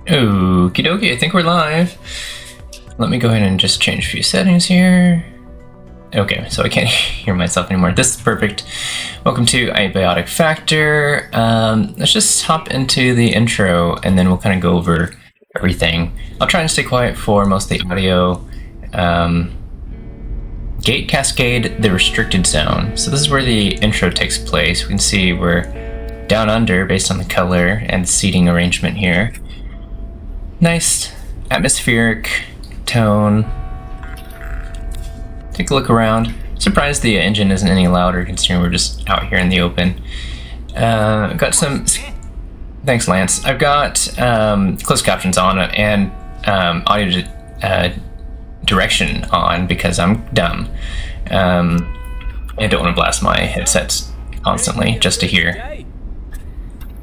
Okie dokie, I think we're live. Let me go ahead and just change a few settings here. Okay, so I can't hear myself anymore. This is perfect. Welcome to Abiotic Factor. Let's just hop into the intro and then we'll kind of go over everything. I'll try and stay quiet for most of the audio. Gate Cascade, the restricted zone. So this is where the intro takes place. We can see we're down under based on the color and seating arrangement here. Nice atmospheric tone. Take a look around. Surprised the engine isn't any louder considering we're just out here in the open. Got some... Thanks, Lance. I've got closed captions on and audio direction on because I'm dumb. I don't want to blast my headsets constantly just to hear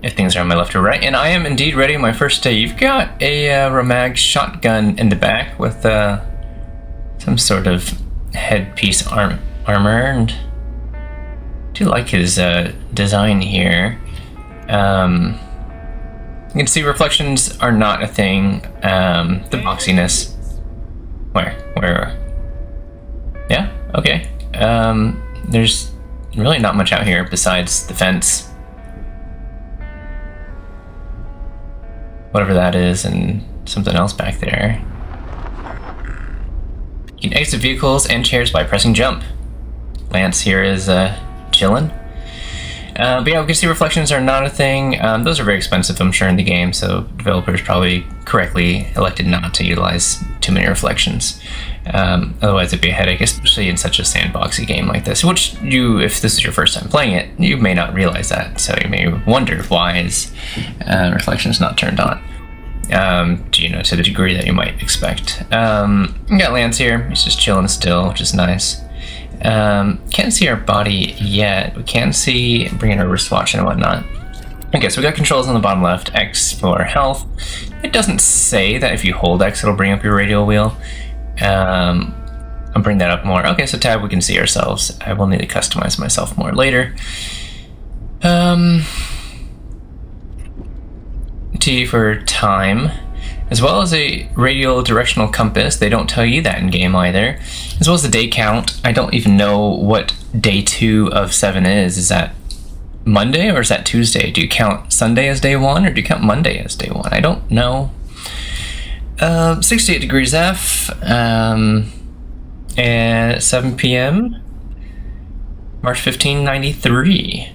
if things are on my left or right. And I am indeed ready. My first day. You've got a Romag shotgun in the back with some sort of headpiece armor, and I do like his design here. You can see reflections are not a thing. The boxiness. Where? Yeah, okay. There's really not much out here besides the fence. Whatever that is, and something else back there. You can exit vehicles and chairs by pressing jump. Lance here is chillin'. But yeah, we can see reflections are not a thing. Those are very expensive, I'm sure, in the game, so developers probably correctly elected not to utilize too many reflections. Otherwise it'd be a headache, especially in such a sandboxy game like this, which you, if this is your first time playing it, you may not realize that, so you may wonder why is reflections not turned on. To the degree that you might expect. We got Lance here, he's just chilling still, which is nice. Can't see our body yet. We can see bringing our wristwatch and whatnot. Okay, so we got controls on the bottom left. X for health. It doesn't say that if you hold X, it'll bring up your radial wheel. I'll bring that up more. Okay, so tab, we can see ourselves. I will need to customize myself more later. T for time, as well as a radial directional compass. They don't tell you that in game either. As well as the day count. I don't even know what day 2 of 7 is. Is that Monday or is that Tuesday? Do you count Sunday as day 1 or do you count Monday as day 1? I don't know. 68 degrees F, and 7 p.m. March 1593.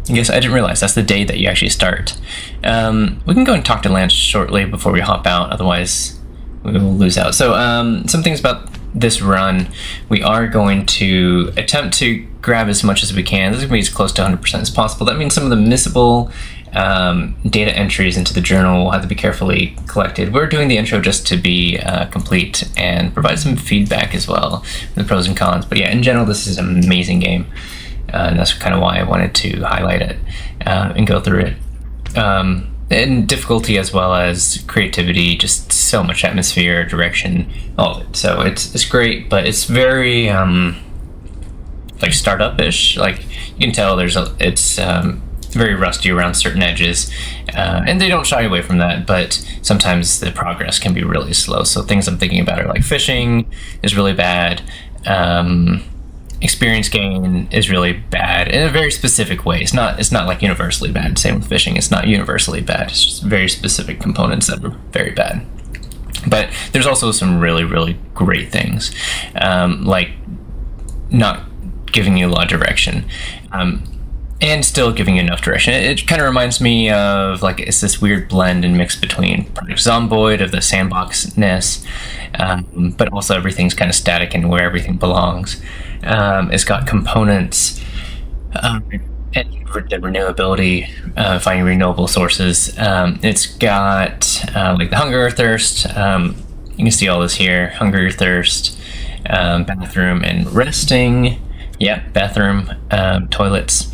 I guess I didn't realize that's the day that you actually start. We can go and talk to Lance shortly before we hop out, otherwise we will lose out. So some things about this run. We are going to attempt to grab as much as we can. This is going to be as close to 100% as possible. That means some of the missable data entries into the journal will have to be carefully collected. We're doing the intro just to be complete and provide some feedback as well, the pros and cons. But yeah, in general, this is an amazing game. And that's kind of why I wanted to highlight it and go through it. And difficulty as well as creativity, just so much atmosphere, direction, all of it. So it's great, but it's very like startup-ish. Like you can tell it's very rusty around certain edges, and they don't shy away from that. But sometimes the progress can be really slow. So things I'm thinking about are like fishing is really bad. Experience gain is really bad in a very specific way. It's not like universally bad. Same with fishing. It's not universally bad. It's just very specific components that are very bad. But there's also some really, really great things, like not giving you a lot of direction, and still giving you enough direction. It kind of reminds me of like it's this weird blend and mix between Project Zomboid of the sandboxness, but also everything's kind of static and where everything belongs. It's got components and for the renewability, finding renewable sources. It's got like the hunger, thirst. You can see all this here: hunger, thirst, bathroom, and resting. Yeah, bathroom, toilets.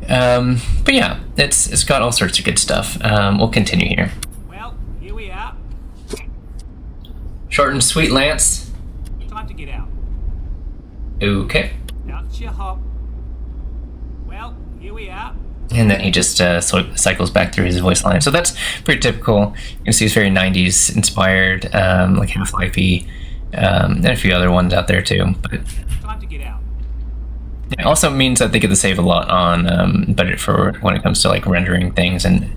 But yeah, it's got all sorts of good stuff. We'll continue here. Well, here we are. Short and sweet, Lance. Time to get out. Okay. Out your hop. Well, here we are. and then he just sort of cycles back through his voice line. So that's pretty typical. You can see it's very 90s inspired, like Half-Life-y, and a few other ones out there too. But Time to get out. it also means that they get to save a lot on budget for when it comes to like rendering things, and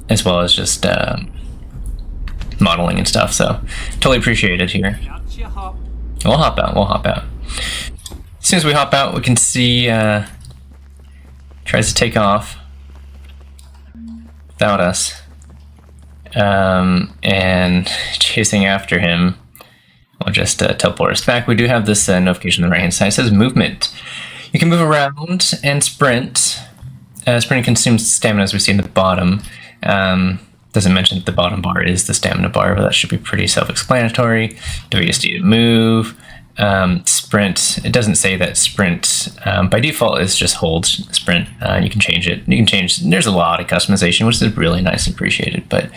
as well as just modeling and stuff. So totally appreciate it here. Out you hop. We'll hop out. As soon as we hop out, we can see tries to take off without us, and chasing after him. We'll just teleport us back. We do have this notification on the right hand side. It says movement. You can move around and sprint. Sprinting consumes stamina, as we see in the bottom. Doesn't mention that the bottom bar is the stamina bar, but that should be pretty self-explanatory. WSD to move. Sprint, it doesn't say that sprint. By default, it's just hold sprint. You can change it. There's a lot of customization, which is really nice and appreciated, but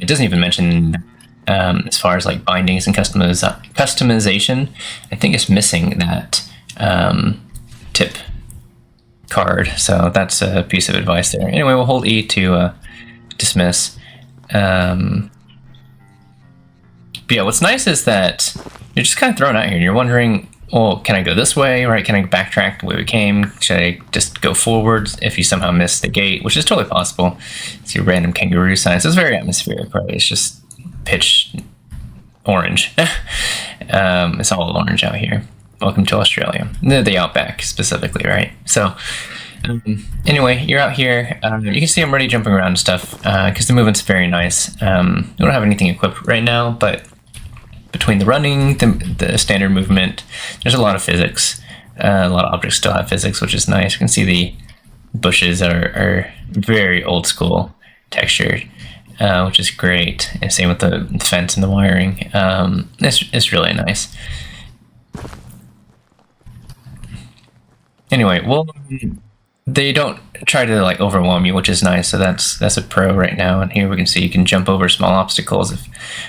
it doesn't even mention as far as like bindings and customization. I think it's missing that tip card, so that's a piece of advice there. Anyway, we'll hold E to dismiss. But yeah, what's nice is that you're just kind of thrown out here and you're wondering, well, can I go this way, right? Can I backtrack the way we came? Should I just go forwards if you somehow miss the gate, which is totally possible. See random kangaroo signs. It's very atmospheric, right? It's just pitch orange. It's all orange out here. Welcome to Australia. The outback specifically, right? So anyway, you're out here. You can see I'm already jumping around and stuff because the movement's very nice. We don't have anything equipped right now, but between the running, the standard movement, there's a lot of physics. A lot of objects still have physics, which is nice. You can see the bushes are very old school textured, which is great. And same with the fence and the wiring. It's really nice. Anyway, well, they don't try to like overwhelm you, which is nice. So that's a pro right now. And here we can see you can jump over small obstacles. If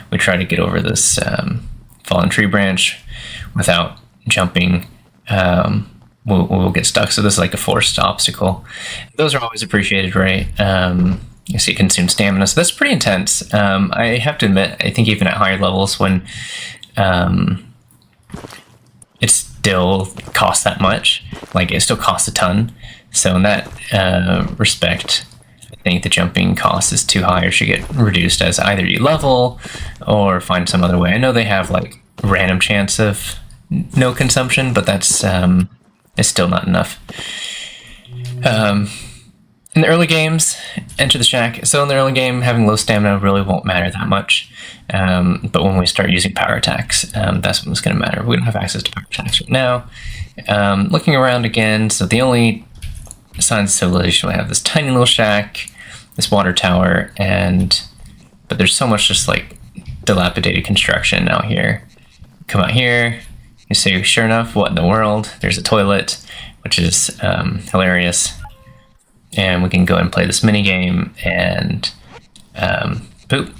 we try to get over this fallen tree branch without jumping, we'll get stuck. So this is like a forced obstacle. Those are always appreciated, right? You see it consumes stamina, so that's pretty intense. I have to admit, I think even at higher levels when it still costs that much, like it still costs a ton. So in that respect, I think the jumping cost is too high or should get reduced as either you level or find some other way. I know they have like random chance of no consumption, but that's it's still not enough. In the early games, enter the shack. So in the early game, having low stamina really won't matter that much. But when we start using power attacks, that's when it's going to matter. We don't have access to power attacks right now. Looking around again, so the only signs of civilization, we have this tiny little shack, this water tower, but there's so much just like dilapidated construction out here. Come out here, you say, sure enough, what in the world? There's a toilet, which is hilarious. And we can go and play this mini game and boop.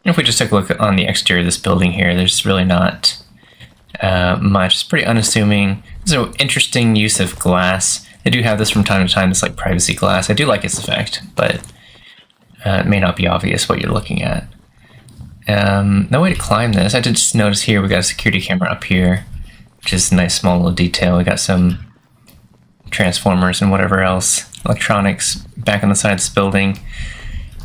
If we just take a look on the exterior of this building here, there's really not much. It's pretty unassuming. There's an interesting use of glass. They do have this from time to time, this like privacy glass. I do like its effect, but it may not be obvious what you're looking at. No way to climb this. I did just notice here we got a security camera up here, which is a nice small little detail. We got some transformers and whatever else, electronics back on the side of this building.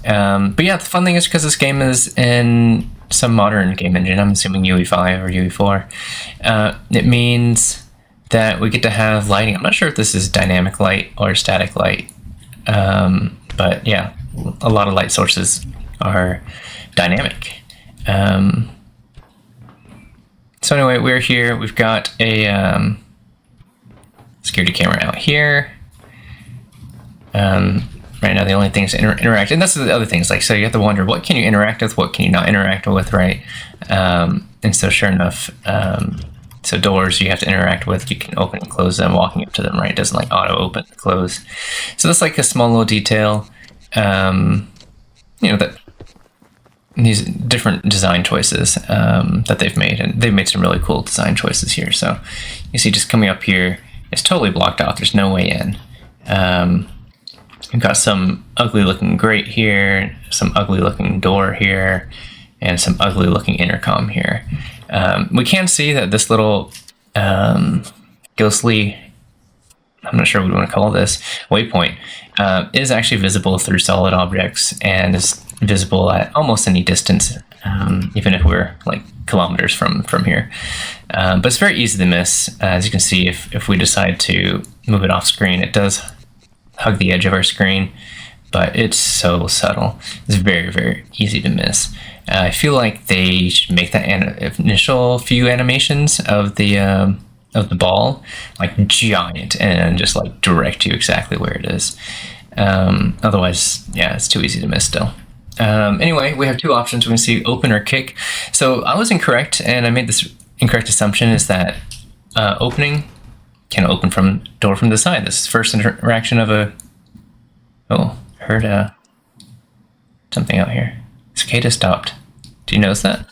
But yeah, the fun thing is because this game is in some modern game engine, I'm assuming UE5 or UE4, it means that we get to have lighting. I'm not sure if this is dynamic light or static light, but yeah, a lot of light sources are dynamic. So anyway, we're here. We've got a security camera out here. Right now, the only things to interact, and that's the other things. Like, so you have to wonder, what can you interact with, what can you not interact with, right? And so, sure enough, so doors you have to interact with. You can open and close them walking up to them, right? It doesn't like auto open and close. So that's like a small little detail. You know that these different design choices that they've made, and they've made some really cool design choices here. So you see, just coming up here, it's totally blocked off. There's no way in. We've got some ugly looking grate here, some ugly looking door here, and some ugly looking intercom here. We can see that this little ghostly, I'm not sure what we want to call this, waypoint, is actually visible through solid objects and is visible at almost any distance, even if we're like kilometers from here. But it's very easy to miss. As you can see, if we decide to move it off screen, it does hug the edge of our screen, but it's so subtle. It's very, very easy to miss. I feel like they should make that initial few animations of the ball like giant and just like direct you exactly where it is. Otherwise, yeah, it's too easy to miss still. Anyway, we have two options. We can see open or kick. So I was incorrect, and I made this incorrect assumption, is that opening can open from door from the side. This is first interaction of a... Oh, heard something out here. Cicada stopped. Do you notice that?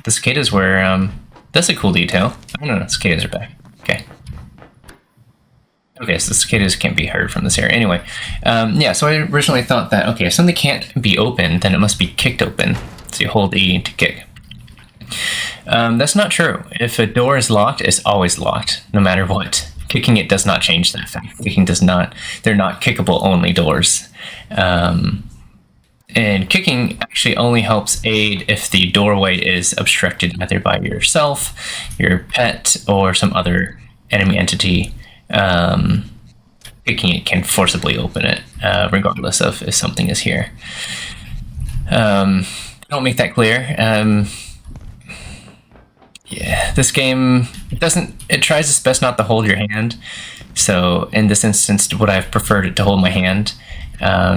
The cicadas were... that's a cool detail. Oh, no, cicadas are back. Okay. Okay, so the cicadas can't be heard from this area. Anyway, yeah, so I originally thought that, okay, if something can't be opened, then it must be kicked open. So you hold E to kick. That's not true. If a door is locked, it's always locked, no matter what. Kicking it does not change that fact. Kicking does not. They're not kickable only doors. And kicking actually only helps aid if the doorway is obstructed either by yourself, your pet, or some other enemy entity. Kicking it can forcibly open it, regardless of if something is here. Don't make that clear. Yeah, this game it tries its best not to hold your hand. So in this instance, would I have preferred it to hold my hand?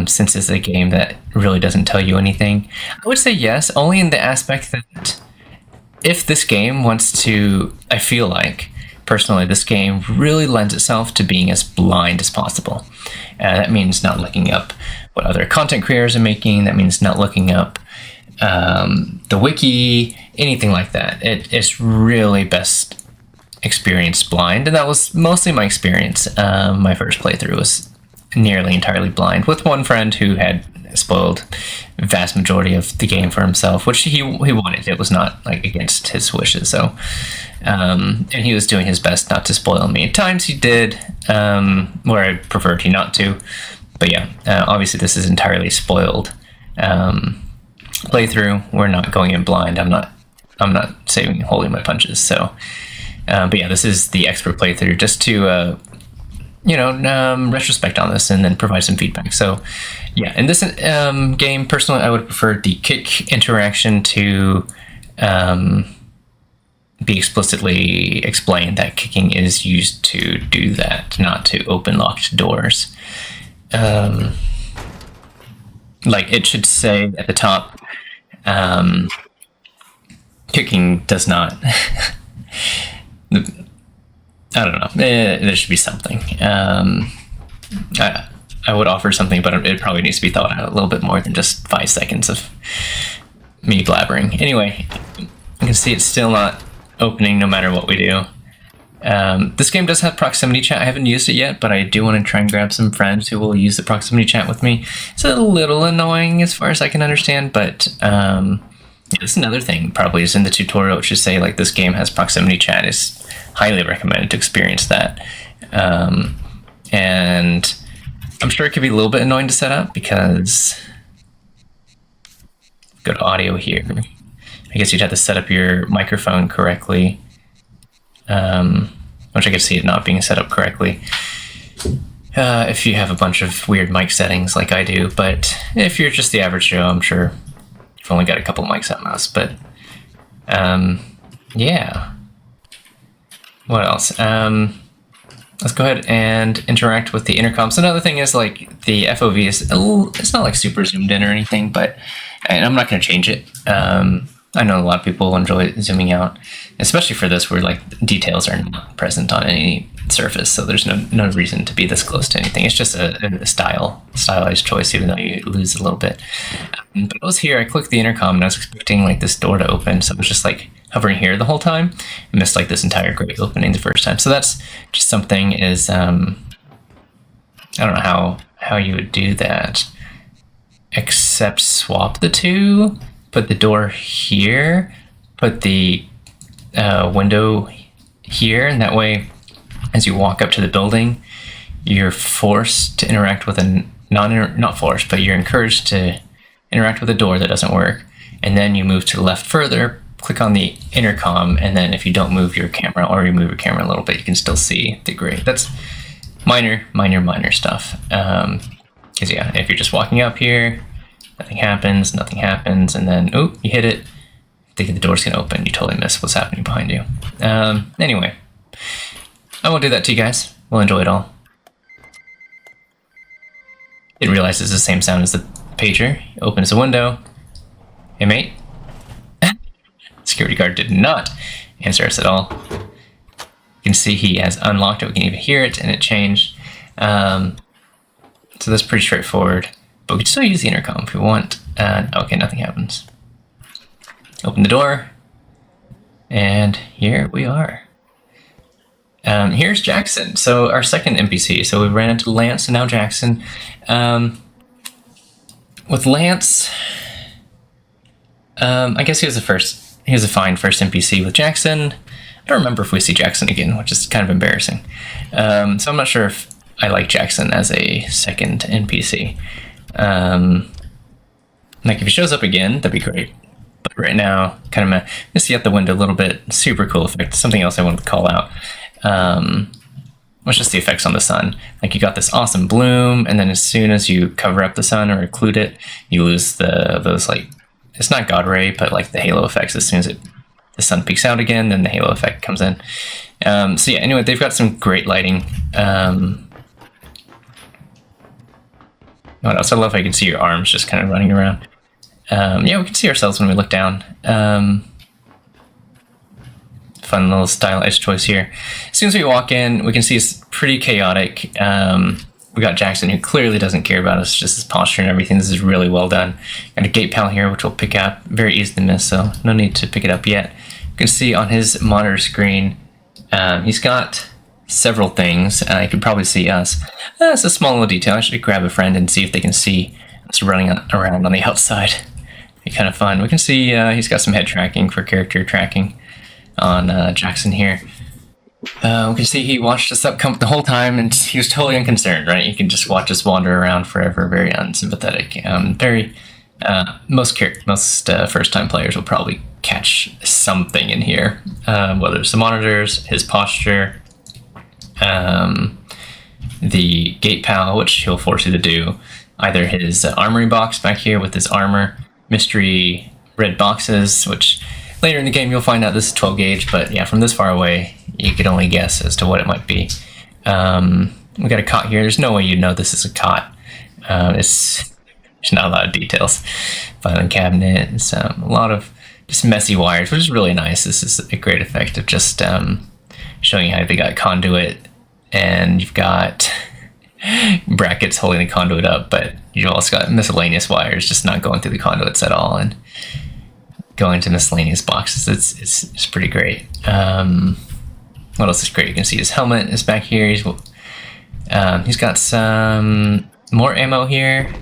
Since it's a game that really doesn't tell you anything, I would say yes, only in the aspect that if this game wants to, I feel like, personally, this game really lends itself to being as blind as possible. That means not looking up what other content creators are making. That means not looking up the wiki, anything like that. It's really best experienced blind, and that was mostly my experience. My first playthrough was nearly entirely blind, with one friend who had spoiled the vast majority of the game for himself, which he wanted. It was not like against his wishes. So, and he was doing his best not to spoil me. At times he did, where I preferred he not to. But yeah, obviously this is entirely spoiled playthrough. We're not going in blind. I'm not saving holding my punches. So, but yeah, this is the expert playthrough, just to retrospect on this and then provide some feedback. So yeah, in this game, personally, I would prefer the kick interaction to be explicitly explained that kicking is used to do that, not to open locked doors. Like it should say at the top, kicking does not... I don't know. There should be something. I would offer something, but it probably needs to be thought out a little bit more than just 5 seconds of me blabbering. Anyway, you can see it's still not opening no matter what we do. This game does have proximity chat. I haven't used it yet, but I do want to try and grab some friends who will use the proximity chat with me. It's a little annoying as far as I can understand, but yeah, that's another thing probably is in the tutorial. It should say like this game has proximity chat. It's highly recommended to experience that. And I'm sure it could be a little bit annoying to set up because go to audio here. I guess you'd have to set up your microphone correctly, which I could see it not being set up correctly if you have a bunch of weird mic settings like I do. But if you're just the average Joe, I'm sure you've only got a couple mics at most. But yeah. What else? Let's go ahead and interact with the intercom. So another thing is like the FOV is it's not like super zoomed in or anything, but and I'm not going to change it. I know a lot of people enjoy zooming out, especially for this where like details are not present on any surface, so there's no reason to be this close to anything. It's just a stylized choice, even though you lose a little bit. But I was here, I clicked the intercom, and I was expecting like this door to open, so it was just like hovering here the whole time. I missed like this entire great opening the first time. So that's just something is I don't know how you would do that, except swap the two, put the door here, put the window here, and that way as you walk up to the building, you're forced to interact with a not forced, but you're encouraged to interact with a door that doesn't work, and then you move to the left further, click on the intercom, and then if you don't move your camera or you move your camera a little bit, you can still see the grate. That's minor stuff. Because yeah, if you're just walking up here, nothing happens, and then oh, you hit it, thinking the door's gonna open, you totally miss what's happening behind you. Anyway, I won't do that to you guys. We'll enjoy it all. Didn't realize it's the same sound as the pager. Opens the window. Hey, mate. Security guard did not answer us at all. You can see he has unlocked it. We can even hear it, and it changed. So that's pretty straightforward. But we can still use the intercom if we want. Okay, nothing happens. Open the door. And here we are. Here's Jackson. So our second NPC. So we ran into Lance and now Jackson. With Lance, I guess he was a fine first NPC. With Jackson, I don't remember if we see Jackson again, which is kind of embarrassing. So I'm not sure if I like Jackson as a second NPC. Like if he shows up again, that'd be great. But right now, kind of see out the window a little bit. Super cool effect. Something else I wanted to call out. Was just the effects on the sun. Like you got this awesome bloom, and then as soon as you cover up the sun or occlude it, you lose those like, it's not God ray, but like the halo effects. As soon as the sun peeks out again, then the halo effect comes in. So yeah, anyway, they've got some great lighting. What else? I love how you can see your arms just kind of running around. Yeah, we can see ourselves when we look down. Fun little stylized choice here. As soon as we walk in, we can see it's pretty chaotic. We got Jackson, who clearly doesn't care about us, just his posture and everything. This is really well done. Got a gate panel here, which we'll pick up. Very easy to miss, so no need to pick it up yet. You can see on his monitor screen, he's got several things, and I can probably see us. That's a small little detail. I should grab a friend and see if they can see us running around on the outside. Be kind of fun. We can see he's got some head tracking for character tracking on Jackson here. We can see he watched us up the whole time, and he was totally unconcerned, right? You can just watch us wander around forever, very unsympathetic. Most first-time players will probably catch something in here, whether it's the monitors, his posture, the gate pal, which he'll force you to do, either his armory box back here with his armor, mystery red boxes, which later in the game you'll find out this is 12 gauge, but yeah, from this far away you could only guess as to what it might be. We got a cot here. There's no way you'd know this is a cot. There's not a lot of details. Filing cabinet, it's a lot of just messy wires, which is really nice. This is a great effect of just showing how they got conduit, and you've got brackets holding the conduit up, but you've also got miscellaneous wires just not going through the conduits at all and going to miscellaneous boxes. It's pretty great. What else is great? You can see his helmet is back here. He's got some more ammo here.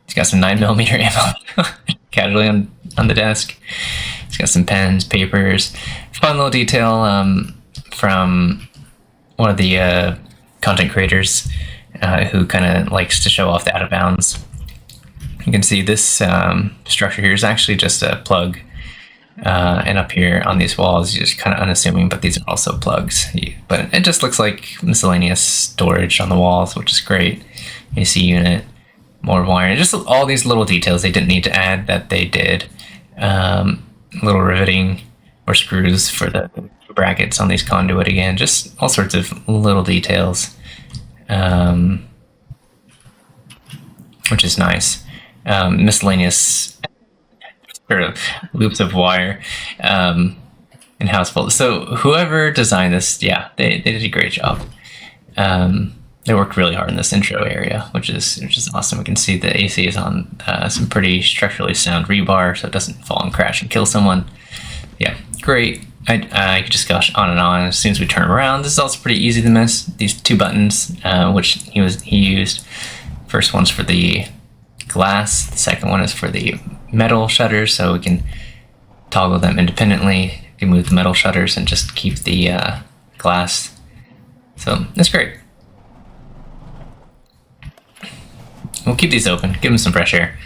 He's got some 9mm ammo casually on the desk. He's got some pens, papers. Fun little detail from one of the content creators who kind of likes to show off the out of bounds. You can see this structure here is actually just a plug, and up here on these walls, you're just kind of unassuming, but these are also plugs. But it just looks like miscellaneous storage on the walls, which is great. AC unit, more wire, just all these little details they didn't need to add that they did. Little riveting or screws for the brackets on these conduit again, just all sorts of little details, which is nice. Miscellaneous or loops of wire in Household. So whoever designed this, yeah, they did a great job. They worked really hard in this intro area, which is awesome. We can see the AC is on some pretty structurally sound rebar, so it doesn't fall and crash and kill someone. Yeah, great. I could just go on and on. As soon as we turn around, this is also pretty easy to miss. These two buttons, which he used. First one's for the glass. The second one is for the metal shutters, so we can toggle them independently. You can move the metal shutters and just keep the glass. So that's great. We'll keep these open, give him some fresh air.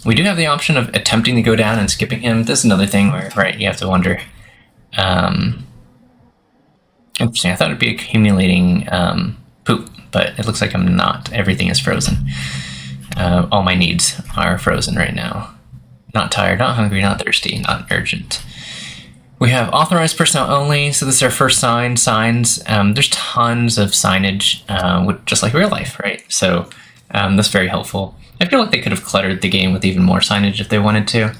We do have the option of attempting to go down and skipping him. This is another thing where, right, you have to wonder. Interesting, I thought it'd be accumulating poop, but it looks like I'm not. Everything is frozen. All my needs are frozen right now. Not tired, not hungry, not thirsty, not urgent. We have authorized personnel only, so this is our first signs. There's tons of signage, just like real life, right? So that's very helpful. I feel like they could have cluttered the game with even more signage if they wanted to.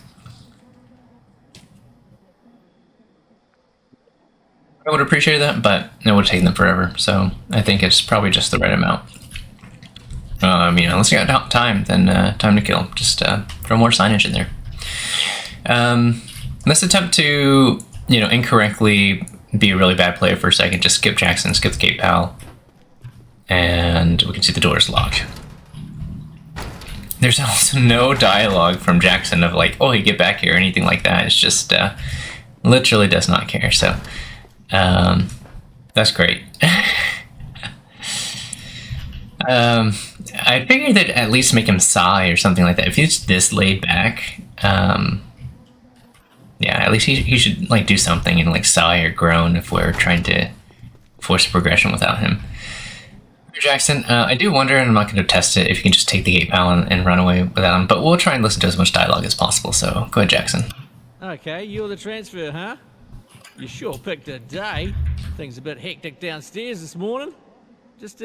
I would appreciate that, but it would have taken them forever. So I think it's probably just the right amount. Unless you got time, then time to kill. Just throw more signage in there. Let's attempt to, incorrectly be a really bad player for a second. Just skip Jackson, skip the gate pal, and we can see the door is locked. There's also no dialogue from Jackson of like, oh, you get back here, or anything like that. It's just literally does not care. So that's great. I figured they'd at least make him sigh or something like that. If he's this laid back, at least he should like do something and like sigh or groan if we're trying to force progression without him. Jackson, I do wonder, and I'm not going to test it, if you can just take the gate pal and run away without him, but we'll try and listen to as much dialogue as possible, so go ahead, Jackson. Okay, you're the transfer, huh? You sure picked a day. Things a bit hectic downstairs this morning. Just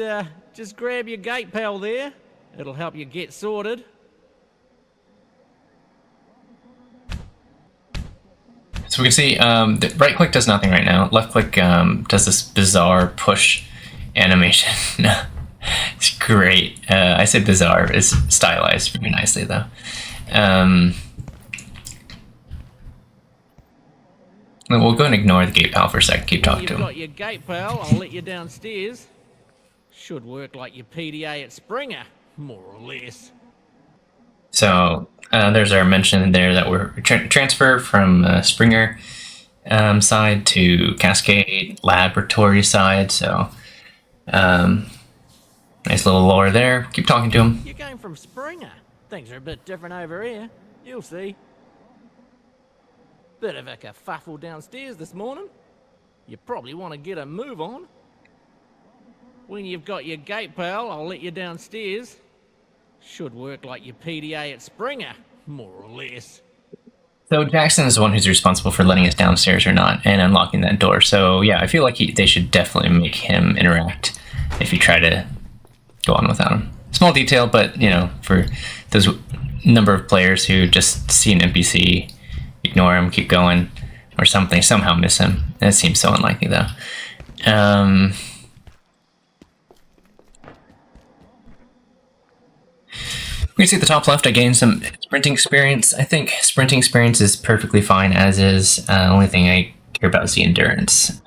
grab your gate pal there. It'll help you get sorted. So we can see the right click does nothing right now. Left click does this bizarre push animation. It's great. I said bizarre. It's stylized very nicely though. We'll go and ignore the gate pal for a second. Keep talking to him. You've got your gate pal. I'll let you downstairs. Should work like your PDA at Springer, more or less. So there's our mention there that we're transfer from Springer side to Cascade Laboratory side. So nice little lore there. Keep talking to him. You're going from Springer. Things are a bit different over here. You'll see. Bit of a kerfuffle downstairs this morning. You probably want to get a move on. When you've got your gate pal, I'll let you downstairs. Should work like your PDA at Springer, more or less. So Jackson is the one who's responsible for letting us downstairs or not and unlocking that door. So yeah, I feel like they should definitely make him interact if you try to go on without him. Small detail, but for those number of players who just see an NPC, ignore him, keep going, or something, somehow miss him. That seems so unlikely though. We can see at the top left, I gained some sprinting experience. I think sprinting experience is perfectly fine as is. Only thing I care about is the endurance.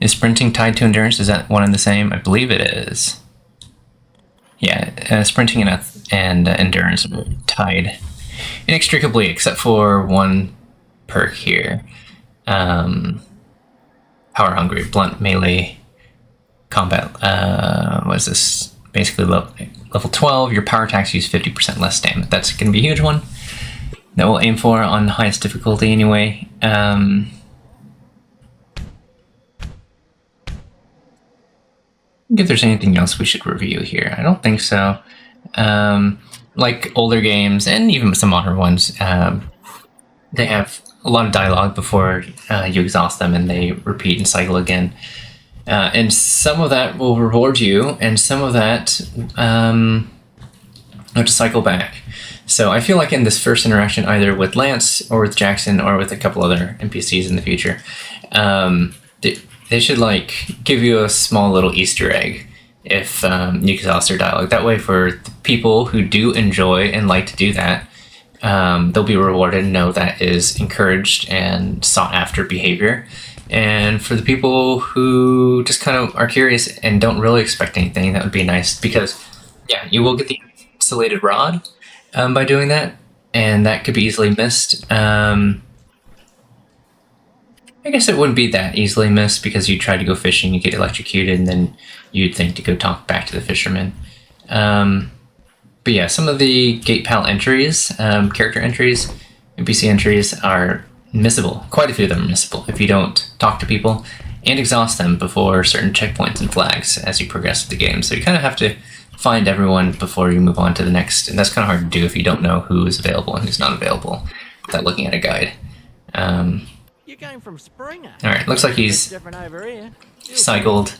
Is sprinting tied to endurance? Is that one and the same? I believe it is. Yeah, sprinting and endurance are tied inextricably, except for one perk here. Power hungry, blunt melee combat. What is this? Basically level 12, your power attacks use 50% less damage. That's going to be a huge one that we'll aim for on the highest difficulty anyway. If there's anything else we should review here. I don't think so. Like older games and even some modern ones, they have a lot of dialogue before you exhaust them and they repeat and cycle again. And some of that will reward you, and some of that you have to cycle back. So I feel like in this first interaction, either with Lance or with Jackson or with a couple other NPCs in the future, they should like give you a small little Easter egg if you exhaust their dialogue. That way, for the people who do enjoy and like to do that, they'll be rewarded and know that is encouraged and sought after behavior. And for the people who just kind of are curious and don't really expect anything, that would be nice because, yeah, you will get the insulated rod by doing that, and that could be easily missed. I guess it wouldn't be that easily missed because you try to go fishing, you get electrocuted, and then you'd think to go talk back to the fisherman. But yeah, some of the Gate Pal entries, character entries, NPC entries are missable. Quite a few of them are missable if you don't talk to people and exhaust them before certain checkpoints and flags as you progress through the game. So you kind of have to find everyone before you move on to the next, and that's kind of hard to do if you don't know who is available and who's not available without looking at a guide. You came from Springer. All right, looks like he's Different over here. cycled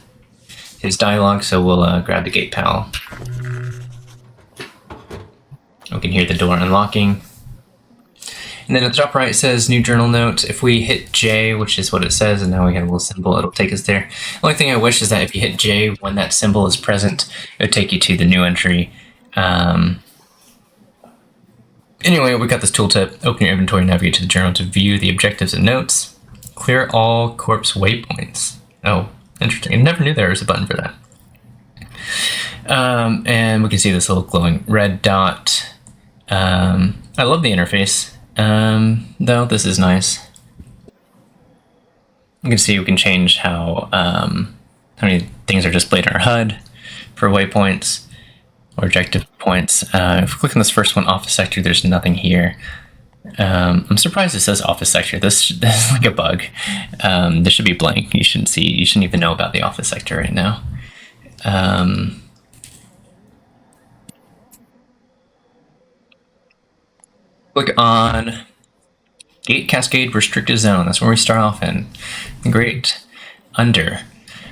his dialogue, so we'll grab the Gate Pal. We can hear the door unlocking. And then at the top right it says new journal note. If we hit J, which is what it says, and now we got a little symbol, it'll take us there. The only thing I wish is that if you hit J when that symbol is present, it would take you to the new entry. Anyway, we got this tooltip. Open your inventory, navigate to the journal to view the objectives and notes. Clear all corpse waypoints. Oh, interesting. I never knew there was a button for that. And we can see this little glowing red dot. I love the interface, though. This is nice. You can see we can change how many things are displayed on our HUD for waypoints or objective points. If we click on this first one, office sector, there's nothing here. I'm surprised it says office sector. This is like a bug. This should be blank. You shouldn't even know about the office sector right now. Click on Gate Cascade Restricted Zone. That's where we start off in. Great. Under.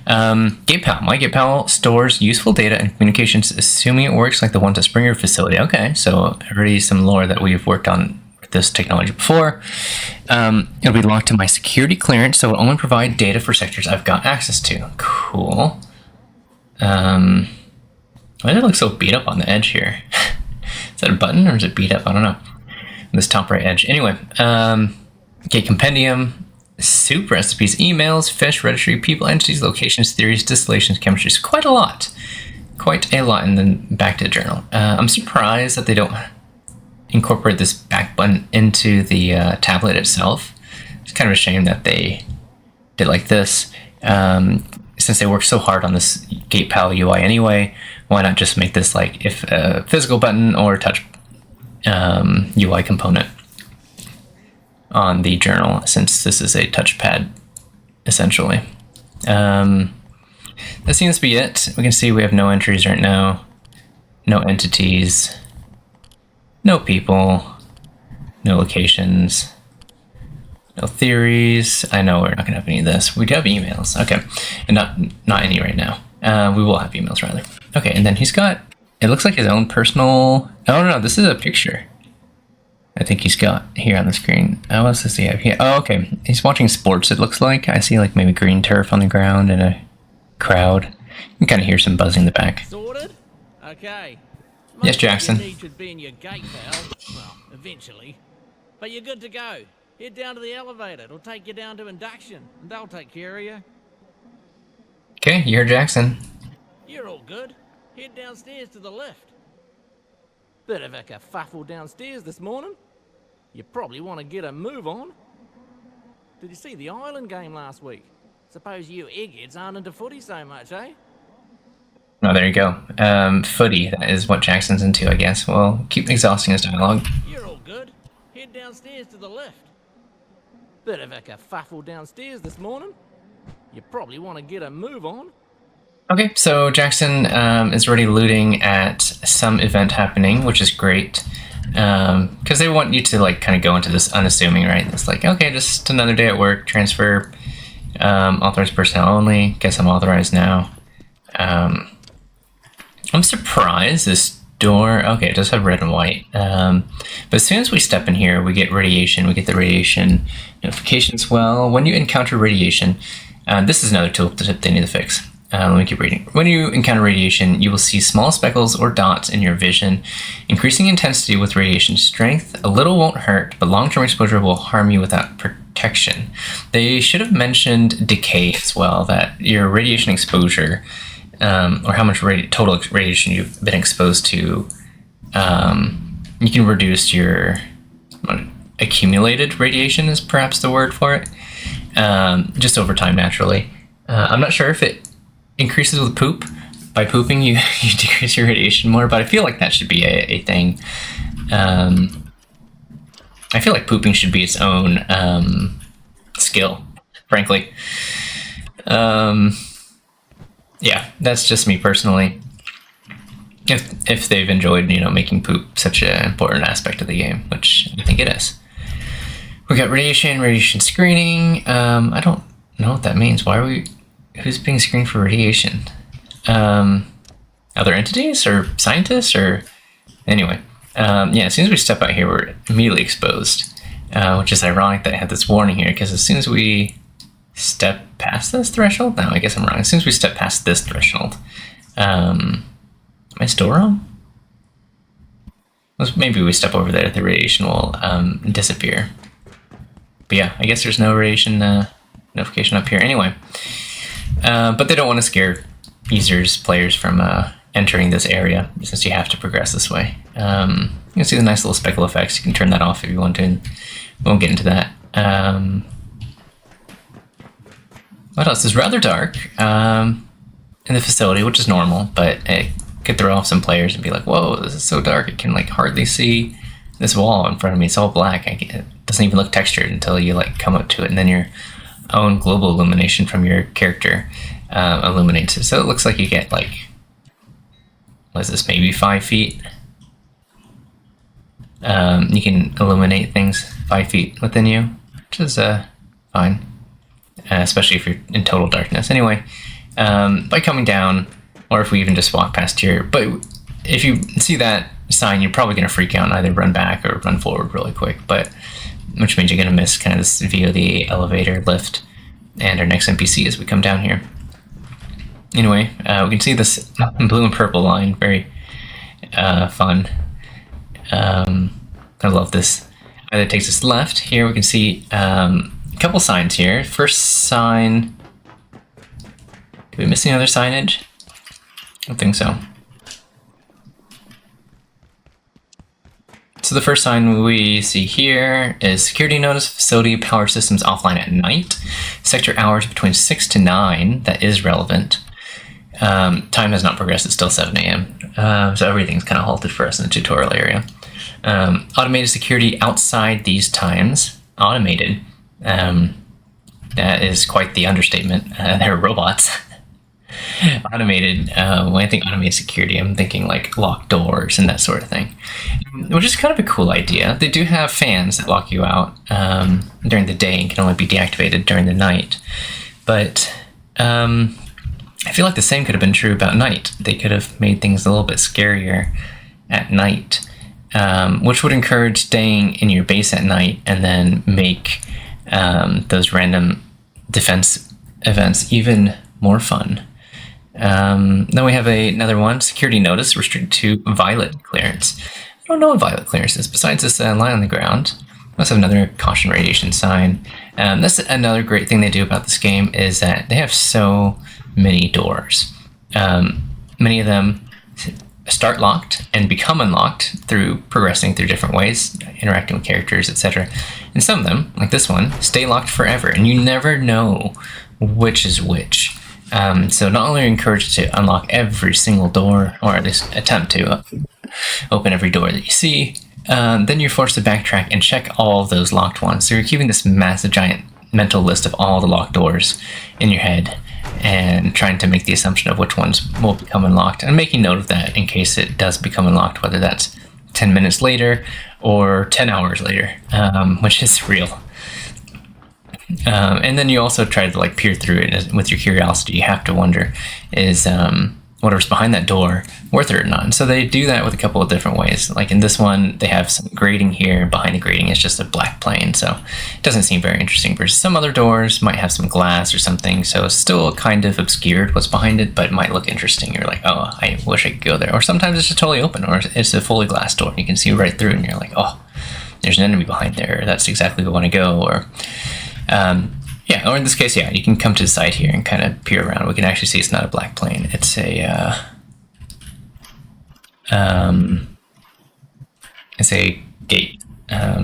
Gate Pal. My Gate Pal stores useful data and communications, assuming it works like the ones at Springer facility. Okay, so already some lore that we've worked on with this technology before. It'll be locked to my security clearance, so it'll only provide data for sectors I've got access to. Cool. Why does it look so beat up on the edge here? Is that a button or is it beat up? I don't know. This top right edge. Anyway, Gate Compendium, soup recipes, emails, fish, registry, people, entities, locations, theories, distillations, chemistries. Quite a lot. And then back to the journal. I'm surprised that they don't incorporate this back button into the tablet itself. It's kind of a shame that they did like this. Since they worked so hard on this Gate Pal UI anyway, why not just make this like if a physical button or touch UI component on the journal, since this is a touchpad essentially. That seems to be it. We can see we have no entries right now, no entities, no people, no locations, no theories. I know we're not gonna have any of this. We do have emails, okay, and not any right now. We will have emails rather. Okay, and then he's got, it looks like his own personal, oh no, this is a picture I think he's got here on the screen. What else does he have here? Oh, okay. He's watching sports, it looks like. I see like maybe green turf on the ground and a crowd. You can kind of hear some buzzing in the back. Sorted? Okay. Yes, Jackson. Your need should be in your gate, pal. Well, eventually. But you're good to go. Head down to the elevator. It'll take you down to induction, and they'll take care of you. Okay, you're Jackson. You're all good. Head downstairs to the lift. Bit of a kerfuffle downstairs this morning. You probably want to get a move on. Did you see the Island game last week? Suppose you eggheads aren't into footy so much, eh? Oh, there you go. Footy, that is what Jackson's into, I guess. Well, keep exhausting his dialogue. You're all good. Head downstairs to the lift. Bit of a kerfuffle downstairs this morning. You probably want to get a move on. Okay, so Jackson is already looting at some event happening, which is great. Because they want you to like kind of go into this unassuming, right? It's like, okay, just another day at work, transfer, authorized personnel only. Guess I'm authorized now. I'm surprised this door. Okay, it does have red and white. But as soon as we step in here, we get radiation. We get the radiation notification as well. When you encounter radiation, this is another tooltip they need to fix. Let me keep reading. When you encounter radiation, you will see small speckles or dots in your vision, increasing intensity with radiation strength. A little won't hurt, but long-term exposure will harm you without protection. They should have mentioned decay as well, that your radiation exposure, or how much total radiation you've been exposed to, you can reduce your accumulated radiation is perhaps the word for it, just over time naturally. I'm not sure if it increases with poop. By pooping, you decrease your radiation more, but I feel like that should be a thing. I feel like pooping should be its own skill, frankly. Yeah, that's just me personally. If they've enjoyed, making poop such an important aspect of the game, which I think it is. We got radiation screening. I don't know what that means. Who's being screened for radiation? Other entities or scientists or anyway. Yeah, as soon as we step out here, we're immediately exposed, which is ironic that I had this warning here, because as soon as we step past this threshold, no, I guess I'm wrong. As soon as we step past this threshold, am I still wrong? Maybe we step over there, the radiation will disappear. But yeah, I guess there's no radiation notification up here anyway. But they don't want to scare players from entering this area, since you have to progress this way. You can see the nice little speckle effects. You can turn that off if you want to. We won't get into that. What else? It's rather dark in the facility, which is normal, but it could throw off some players and be like, whoa, this is so dark, I can hardly see this wall in front of me. It's all black. It doesn't even look textured until you come up to it, and then your own global illumination from your character illuminates it. So it looks like you get what is this, maybe 5 feet? You can illuminate things 5 feet within you, which is fine, especially if you're in total darkness. Anyway, by coming down, or if we even just walk past here, but if you see that sign, you're probably going to freak out and either run back or run forward really quick, which means you're going to miss kind of this view of the elevator, lift, and our next NPC as we come down here. Anyway, we can see this blue and purple line, very fun. I love this. It takes us left. Here we can see a couple signs here. First sign, did we miss any other signage? I don't think so. So the first sign we see here is security notice, facility power systems offline at night. Sector hours between 6 to 9, that is relevant. Time has not progressed, it's still 7 a.m. So everything's kind of halted for us in the tutorial area. Automated security outside these times. Automated. That is quite the understatement. They're robots. Automated, when I think automated security, I'm thinking locked doors and that sort of thing, which is kind of a cool idea. They do have fans that lock you out during the day and can only be deactivated during the night, but I feel like the same could have been true about night. They could have made things a little bit scarier at night, which would encourage staying in your base at night and then make those random defense events even more fun. Then we have another one, security notice, restricted to violet clearance. I don't know what violet clearance is, besides this line on the ground. We also have another caution radiation sign. That's another great thing they do about this game, is that they have so many doors. Many of them start locked and become unlocked through progressing through different ways, interacting with characters, etc. And some of them, like this one, stay locked forever, and you never know which is which. So not only are you encouraged to unlock every single door, or at least attempt to open every door that you see, then you're forced to backtrack and check all of those locked ones. So you're keeping this massive, giant mental list of all the locked doors in your head and trying to make the assumption of which ones will become unlocked, and making note of that in case it does become unlocked, whether that's 10 minutes later or 10 hours later, which is real. And then you also try to peer through it with your curiosity. You have to wonder, is whatever's behind that door worth it or not. And so they do that with a couple of different ways. Like in this one, they have some grating here, and behind the grating is just a black plane, so it doesn't seem very interesting. Versus some other doors might have some glass or something, so it's still kind of obscured what's behind it, but it might look interesting. You're like, oh, I wish I could go there. Or sometimes it's just totally open, or it's a fully glass door, and you can see right through, and you're like, oh, there's an enemy behind there. That's exactly where I want to go. Or yeah, or in this case, yeah, you can come to the side here and kind of peer around. We can actually see it's not a black plane. It's a gate,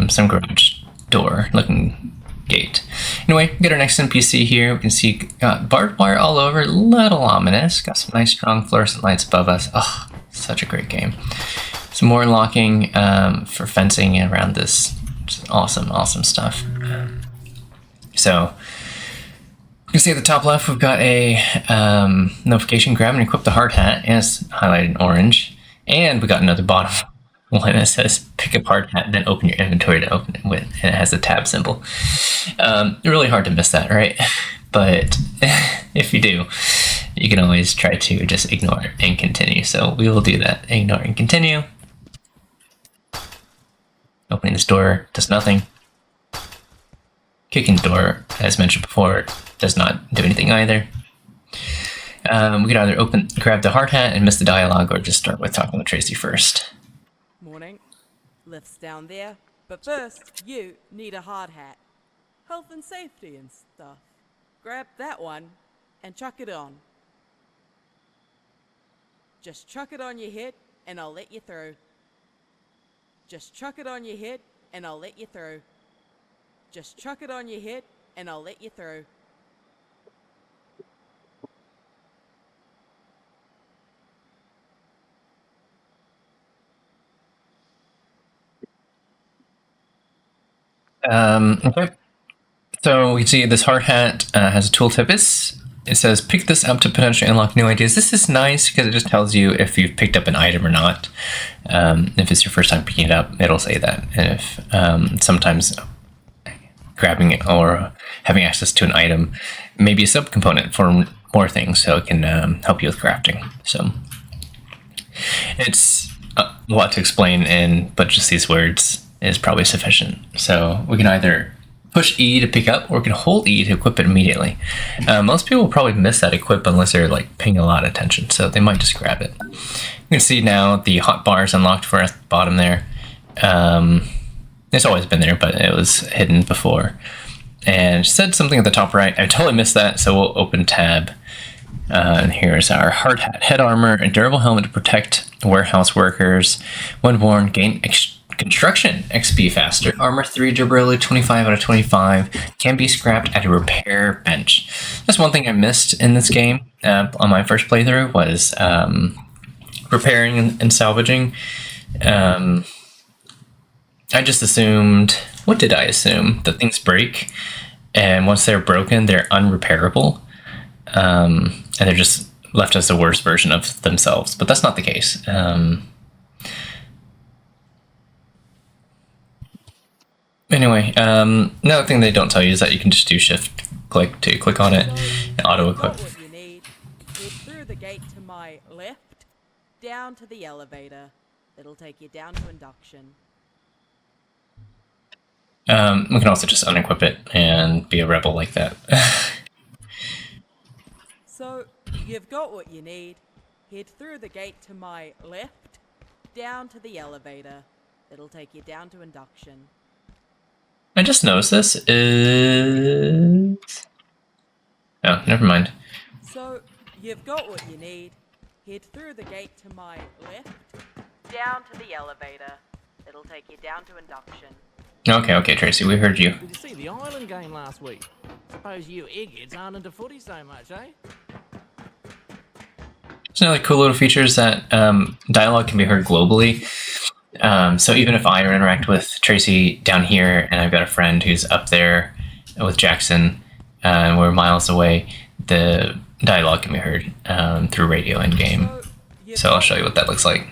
some garage door looking gate. Anyway, we got our next NPC here. We can see barbed wire all over, a little ominous. Got some nice strong fluorescent lights above us. Oh, such a great game. Some more unlocking for fencing around this. Just awesome stuff. So you can see at the top left, we've got a notification: grab and equip the hard hat, and it's highlighted in orange. And we got another bottom one that says pick up hard hat, then open your inventory to open it with, and it has the tab symbol. Really hard to miss that, right? But if you do, you can always try to just ignore it and continue. So we will do that. Ignore and continue. Opening this door does nothing. Kicking the door, as mentioned before, does not do anything either. We could either grab the hard hat and miss the dialogue, or just start with talking with Tracy first. Morning. Lift's down there, but first you need a hard hat. Health and safety and stuff. Grab that one and chuck it on. Just chuck it on your head and I'll let you through. Just chuck it on your head and I'll let you through. Just chuck it on your head and I'll let you through. Okay. So we can see this hard hat has a tooltip. It says pick this up to potentially unlock new ideas. This is nice because it just tells you if you've picked up an item or not. If it's your first time picking it up, it'll say that. And if sometimes grabbing it or having access to an item may be a subcomponent for more things, so it can help you with crafting. So it's a lot to explain, but just these words is probably sufficient. So we can either push E to pick up, or we can hold E to equip it immediately. Most people will probably miss that equip unless they're like paying a lot of attention, so they might just grab it. You can see now the hot bar is unlocked for us at the bottom there. It's always been there, but it was hidden before. And it said something at the top right. I totally missed that, so we'll open tab. And here's our hard hat, head armor, and durable helmet to protect warehouse workers. When worn, gain construction XP faster. Armor 3, durability 25 out of 25. Can be scrapped at a repair bench. That's one thing I missed in this game on my first playthrough was repairing and salvaging. I just assumed, what did I assume? That things break, and once they're broken, they're unrepairable, and they're just left as the worst version of themselves. But that's not the case. Anyway, another thing they don't tell you is that you can just do shift click to click on it and auto equip. Got what you need. Head through the gate to my left, down to the elevator. It'll take you down to induction. We can also just unequip it and be a rebel like that. So, you've got what you need. Head through the gate to my left, down to the elevator. It'll take you down to induction. I just noticed this is... Oh, never mind. So, you've got what you need. Head through the gate to my left, down to the elevator. It'll take you down to induction. Okay, Tracy, we heard you. Did you see the Island game last week? Suppose you eggheads aren't into footy so much, eh? There's another cool little features that dialogue can be heard globally. So even if I interact with Tracy down here, and I've got a friend who's up there with Jackson, and we're miles away, the dialogue can be heard through radio in game. So I'll show you what that looks like.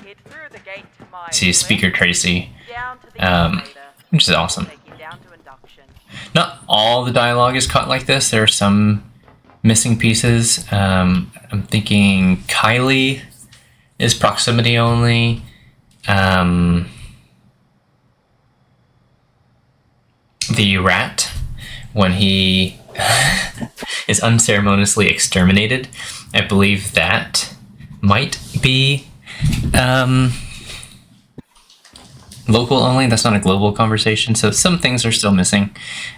Head through the gate to my See speaker Tracy, down to the elevator. which is awesome. Take you down to induction. Not all the dialogue is cut like this. There are some missing pieces. I'm thinking Kylie is proximity only. The rat, when he is unceremoniously exterminated, I believe that might be local only. That's not a global conversation, so some things are still missing.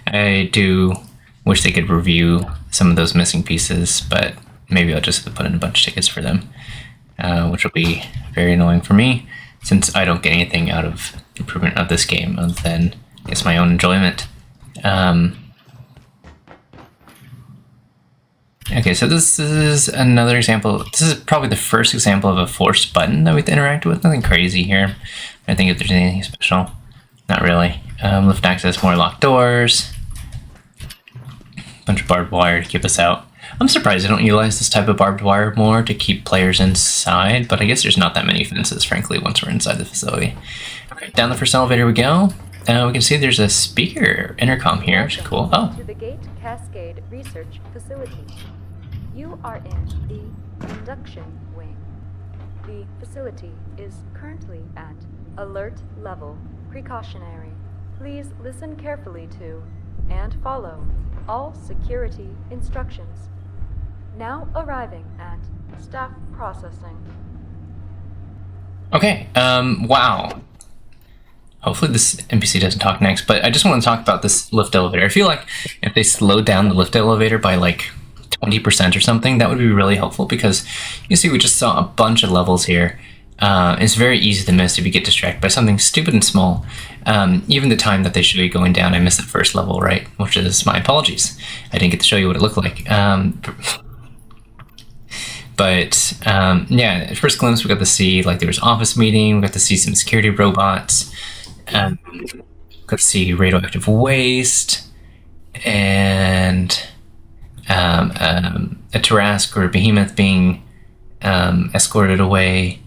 I do wish they could review some of those missing pieces, but maybe I'll just put in a bunch of tickets for them, which will be very annoying for me, since I don't get anything out of improvement of this game other than, I guess, my own enjoyment. Okay, so this is another example. This is probably the first example of a forced button that we have to interact with. Nothing crazy here. I think if there's anything special. Not really. Lift access, more locked doors. Bunch of barbed wire to keep us out. I'm surprised I don't utilize this type of barbed wire more to keep players inside, but I guess there's not that many fences, frankly, once we're inside the facility. Okay, down the first elevator we go. We can see there's a speaker intercom here, which is cool. Oh. To the Gate Cascade Research Facility. You are in the induction wing. The facility is currently at alert level precautionary. Please listen carefully to and follow all security instructions. Now arriving at staff processing. Okay, wow. Hopefully this NPC doesn't talk next, but I just want to talk about this lift elevator. I feel like if they slowed down the lift elevator by like 20% or something, that would be really helpful, because you see we just saw a bunch of levels here. It's very easy to miss if you get distracted by something stupid and small. Even the time that they should be going down, I missed the first level, right? Which is my apologies. I didn't get to show you what it looked like. Yeah, at first glimpse, we got to see like there was office meeting. We got to see some security robots. Got to see radioactive waste and a Tarask or a behemoth being escorted away.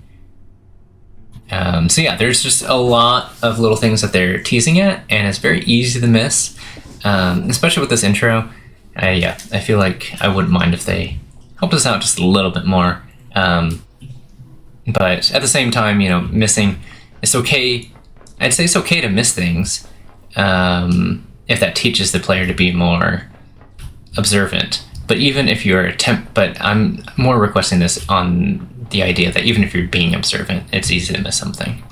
So yeah, there's just a lot of little things that they're teasing at, and it's very easy to miss, especially with this intro. Yeah, I feel like I wouldn't mind if they helped us out just a little bit more. But at the same time, you know, missing, it's okay. I'd say it's okay to miss things if that teaches the player to be more observant. But even if you're but I'm more requesting this on the idea that even if you're being observant, it's easy to miss something.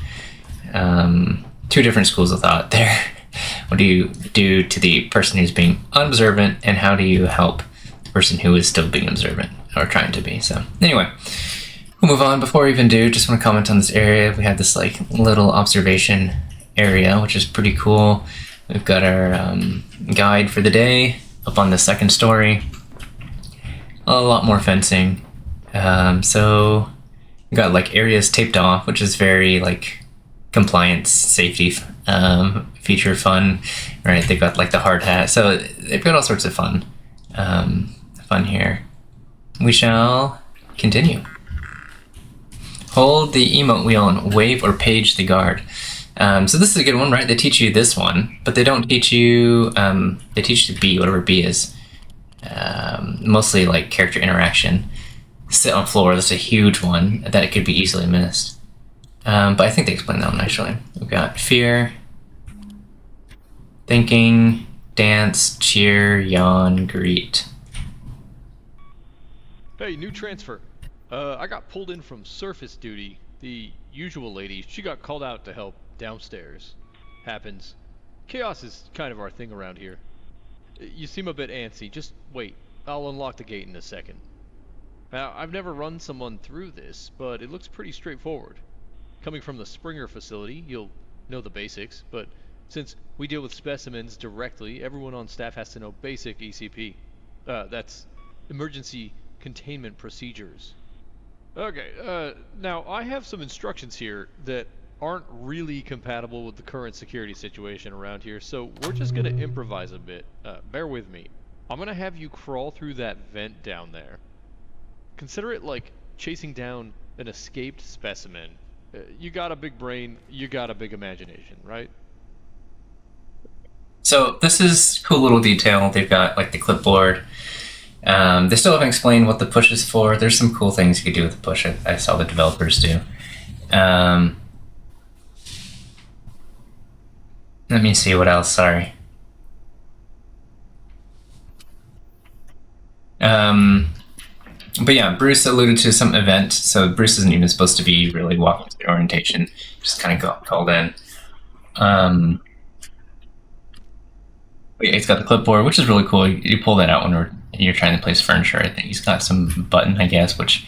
Two different schools of thought there. What do you do to the person who's being unobservant, and how do you help the person who is still being observant or trying to be? So anyway, we'll move on. Before we even do, just want to comment on this area. We have this like little observation area, which is pretty cool. We've got our guide for the day up on the second story. A lot more fencing. So we got like areas taped off, which is very like compliance, safety feature fun, right? They've got like the hard hat, so they've got all sorts of fun here. We shall continue. Hold the emote wheel and wave or page the guard. So this is a good one, right? They teach you this one, but they don't teach you, they teach you B, whatever B is. Mostly like character interaction. Sit on floor, that's a huge one that it could be easily missed. But I think they explain that one actually. We've got fear, thinking, dance, cheer, yawn, greet. Hey, new transfer. I got pulled in from surface duty. The usual lady, she got called out to help downstairs. Happens. Chaos is kind of our thing around here. You seem a bit antsy. Just wait. I'll unlock the gate in a second. Now, I've never run someone through this, but it looks pretty straightforward. Coming from the Springer facility, you'll know the basics, but since we deal with specimens directly, everyone on staff has to know basic ECP. That's Emergency Containment Procedures. Okay, now I have some instructions here that aren't really compatible with the current security situation around here, so we're just gonna improvise a bit. Bear with me. I'm gonna have you crawl through that vent down there. Consider it like chasing down an escaped specimen. You got a big brain, you got a big imagination, right? So this is cool little detail. They've got like the clipboard. They still haven't explained what the push is for. There's some cool things you could do with the push. I saw the developers do. Let me see what else. Sorry. But yeah, Bruce alluded to some event, so Bruce isn't even supposed to be really walking through the orientation, just kind of got called in. But yeah, he's got the clipboard, which is really cool. You pull that out when you're trying to place furniture. I think he's got some button, I guess, which...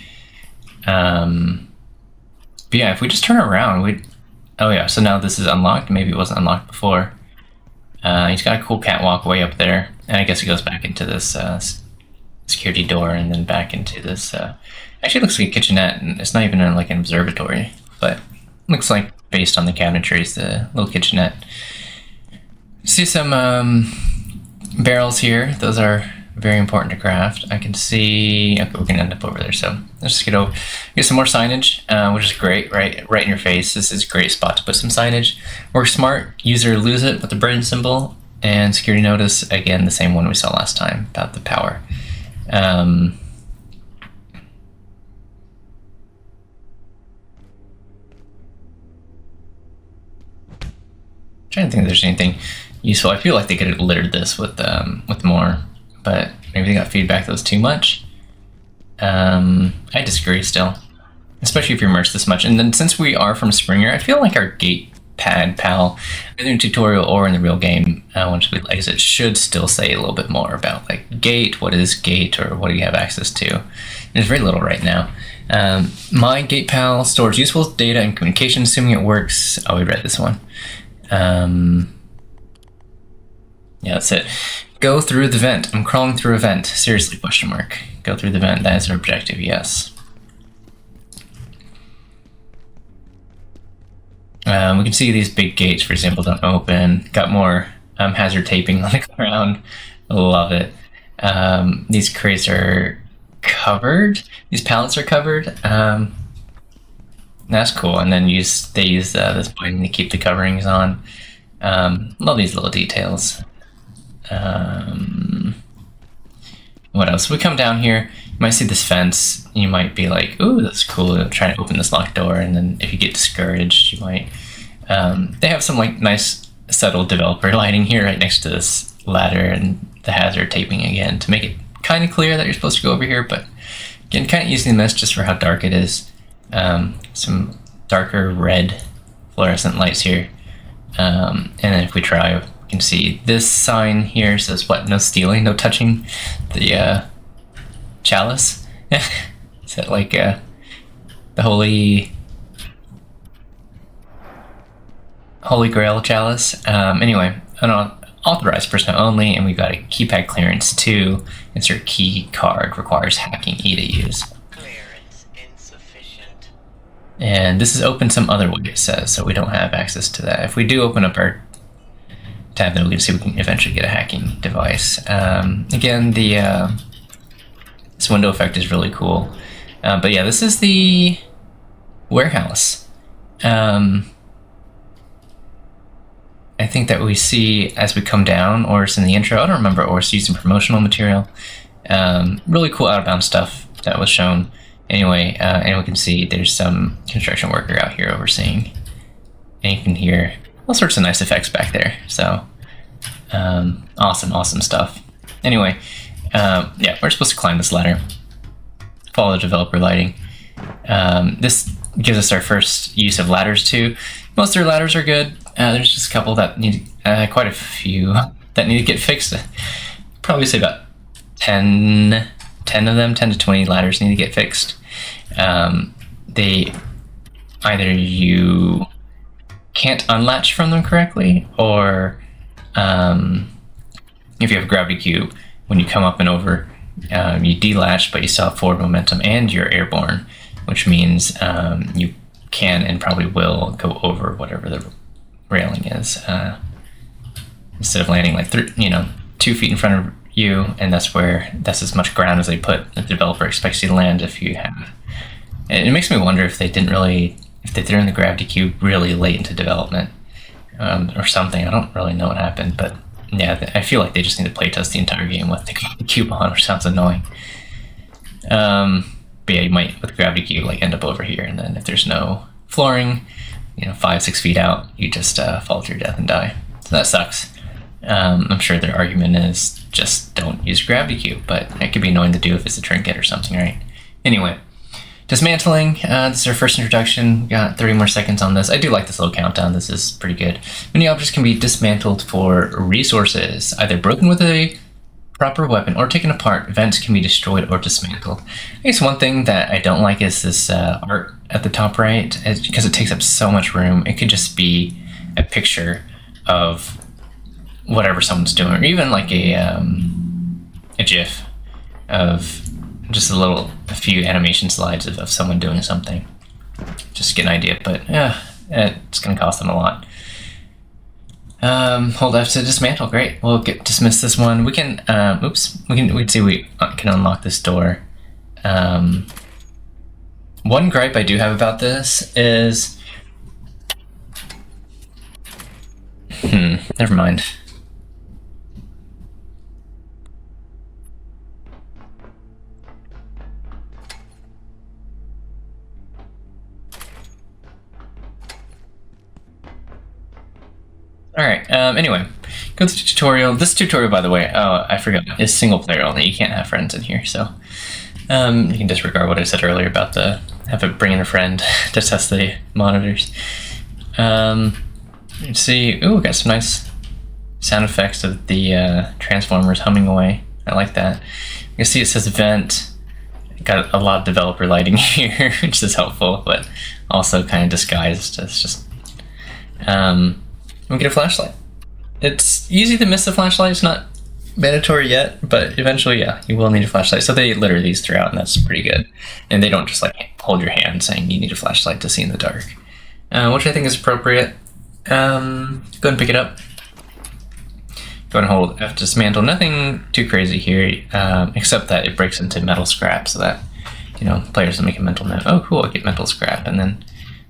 but yeah, if we just turn around, oh yeah, so now this is unlocked. Maybe it wasn't unlocked before. He's got a cool catwalk way up there, and I guess he goes back into this security door and then back into this... actually, it looks like a kitchenette, and it's not even like an observatory, but looks like, based on the cabinetry, the little kitchenette. See some barrels here. Those are very important to craft. I can see... Okay, we're gonna end up over there, so let's just get some more signage, which is great, right in your face. This is a great spot to put some signage. Work smart, use it or lose it with the brain symbol, and security notice, again, the same one we saw last time about the power. Trying to think if there's anything useful. I feel like they could have littered this with more, but maybe they got feedback that was too much. I disagree still, especially if you're immersed this much. And then since we are from Springer, I feel like our gate pad pal, either in tutorial or in the real game, once we exit, should still say a little bit more about like gate, what is gate, or what do you have access to. There's very little right now. My gate pal stores useful data and communication, assuming it works. Oh, we read this one. Yeah, that's it. Go through the vent. I'm crawling through a vent. Seriously, question mark. Go through the vent. That is our objective, yes. We can see these big gates, for example, don't open. Got more hazard taping on the ground. Love it. These crates are covered. These pallets are covered. That's cool. And then they use this binding to keep the coverings on. Love these little details. What else? We come down here, you might see this fence. You might be like, ooh, that's cool. Trying to open this locked door. And then if you get discouraged, you might... they have some like nice subtle developer lighting here right next to this ladder and the hazard taping again to make it kind of clear that you're supposed to go over here. But again, kind of using this just for how dark it is. Some darker red fluorescent lights here. And then if we try, we can see this sign here says what? No stealing, no touching the chalice. Is that like the Holy Grail chalice? Anyway, authorized personnel only, and we've got a keypad clearance too. Insert key card requires hacking E to use. Clearance insufficient. And this is open some other way, it says, so we don't have access to that. If we do open up our tab, then we can see we can eventually get a hacking device. Again, this window effect is really cool. But yeah, this is the warehouse. I think that we see as we come down, or it's in the intro, I don't remember, or it's using promotional material. Really cool out-of-bounds stuff that was shown. Anyway, and we can see there's some construction worker out here overseeing. And you can hear all sorts of nice effects back there. So, awesome stuff. Anyway, yeah, we're supposed to climb this ladder. Follow the developer lighting. This gives us our first use of ladders too. Most of their ladders are good. There's just a couple that need, quite a few that need to get fixed. Probably say about 10 of them, 10 to 20 ladders need to get fixed. They either you can't unlatch from them correctly, or if you have a gravity cube, when you come up and over, you delatch, but you still have forward momentum and you're airborne, which means you can and probably will go over whatever the railing is, instead of landing like 2 feet in front of you, and that's as much ground as they put. The developer expects you to land if you have. It makes me wonder if they threw in the gravity cube really late into development, or something. I don't really know what happened, but yeah, I feel like they just need to playtest the entire game with the cube on, which sounds annoying. But yeah, you might, with the gravity cube, like end up over here, and then if there's no flooring, 5-6 feet out, you just fall to your death and die. So that sucks. I'm sure their argument is just don't use gravity cube, but it could be annoying to do if it's a trinket or something, right? Anyway, dismantling. This is our first introduction. We got 30 more seconds on this. I do like this little countdown. This is pretty good. Many objects can be dismantled for resources, either broken with a proper weapon or taken apart. Vents can be destroyed or dismantled. I guess one thing that I don't like is this art at the top right, because it takes up so much room. It could just be a picture of whatever someone's doing, or even like a GIF of just a few animation slides of someone doing something. Just to get an idea, but yeah, it's going to cost them a lot. Hold F to dismantle. Great. We'll dismiss this one. We can. We can see we can unlock this door. One gripe I do have about this is. Never mind. Alright, anyway, go to the tutorial. This tutorial, by the way, I forgot, is single player only. You can't have friends in here, so you can disregard what I said earlier about bring in a friend to test the monitors. Let's see, ooh, got some nice sound effects of the transformers humming away. I like that. You can see it says vent. Got a lot of developer lighting here, which is helpful, but also kind of disguised. It's just, we get a flashlight. It's easy to miss the flashlight. It's not mandatory yet, but eventually, yeah, you will need a flashlight. So they litter these throughout, and that's pretty good. And they don't just like hold your hand saying you need a flashlight to see in the dark, which I think is appropriate. Go ahead and pick it up. Go ahead and hold F to dismantle. Nothing too crazy here, except that it breaks into metal scrap, so that players will make a mental note. Oh, cool! I get metal scrap, and then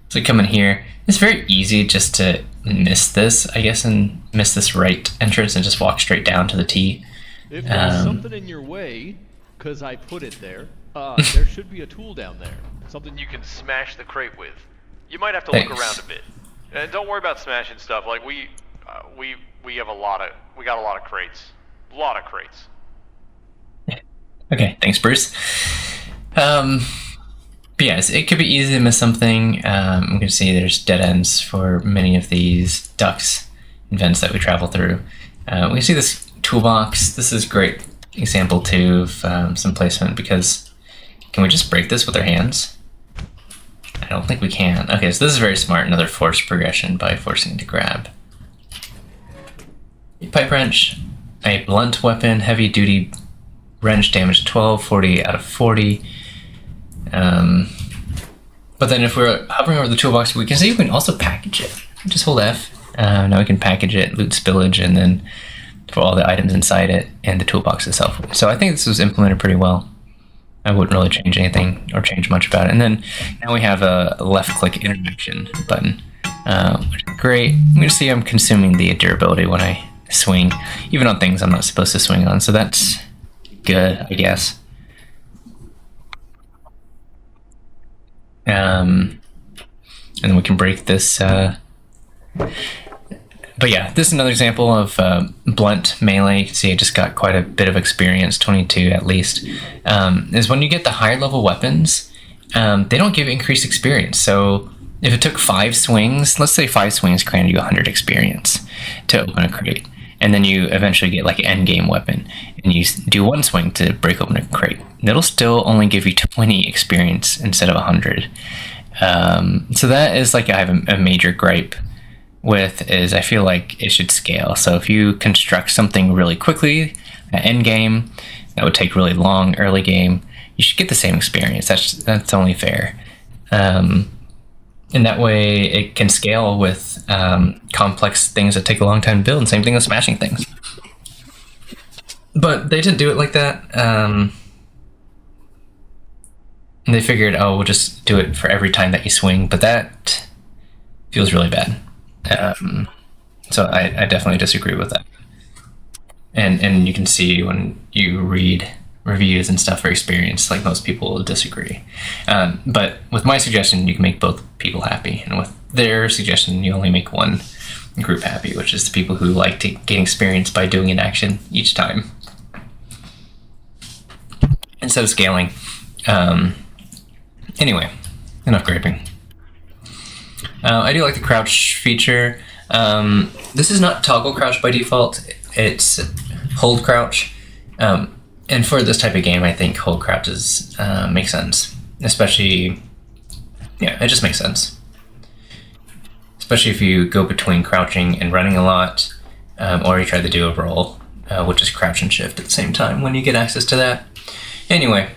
so we come in here. It's very easy just to miss this, I guess, and miss this right entrance and just walk straight down to the T. If there's something in your way, because I put it there, there should be a tool down there. Something you can smash the crate with. You might have to look around a bit. And don't worry about smashing stuff. Like we got a lot of crates. A lot of crates. Okay, thanks, Bruce. But yes, it could be easy to miss something. You can see there's dead ends for many of these ducts and vents that we travel through. We can see this toolbox. This is a great example too of some placement, because can we just break this with our hands? I don't think we can. Okay, so this is very smart. Another forced progression by forcing it to grab. A pipe wrench, a blunt weapon, heavy duty wrench, damage 12, 40 out of 40. But then if we're hovering over the toolbox, we can see we can also package it. Just hold F. Now we can package it, loot spillage, and then for all the items inside it and the toolbox itself. So I think this was implemented pretty well. I wouldn't really change anything or change much about it. And then now we have a left click interaction button, which is great. I'm going to see I'm consuming the durability when I swing, even on things I'm not supposed to swing on. So that's good, I guess. And then we can break this. But yeah, this is another example of blunt melee. You can see I just got quite a bit of experience, 22 at least. Is when you get the higher level weapons, they don't give increased experience. So if it took 5 swings, let's say 5 swings granted you 100 experience to open a crate, and then you eventually get like an end game weapon, and you do 1 swing to break open a crate, it'll still only give you 20 experience instead of 100. So that is like I have a major gripe with, is I feel like it should scale. So if you construct something really quickly at end game that would take really long early game, you should get the same experience. That's only fair. And that way it can scale with complex things that take a long time to build, and same thing with smashing things. But they didn't do it like that. And they figured, oh, we'll just do it for every time that you swing, but that feels really bad. So I definitely disagree with that. and you can see when you read reviews and stuff for experience, like most people will disagree. But with my suggestion, you can make both people happy, and with their suggestion, you only make one group happy, which is the people who like to gain experience by doing an action each time instead of scaling. Anyway, enough griping. I do like the crouch feature. This is not toggle crouch by default, it's hold crouch. And for this type of game, I think hold crouches make sense. Especially, yeah, it just makes sense. Especially if you go between crouching and running a lot, or you try to do a roll, which is crouch and shift at the same time when you get access to that. Anyway,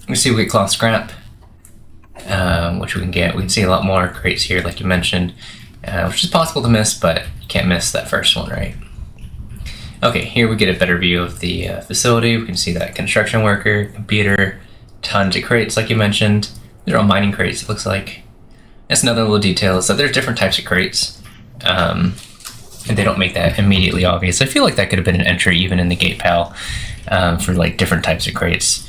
we see we get cloth scrap, which we can get. We can see a lot more crates here, like you mentioned, which is possible to miss, but you can't miss that first one, right? Okay, here we get a better view of the facility. We can see that construction worker, computer, tons of crates, like you mentioned. They're all mining crates, it looks like. That's another little detail, is that there's different types of crates, and they don't make that immediately obvious. I feel like that could have been an entry even in the gate pal for like different types of crates,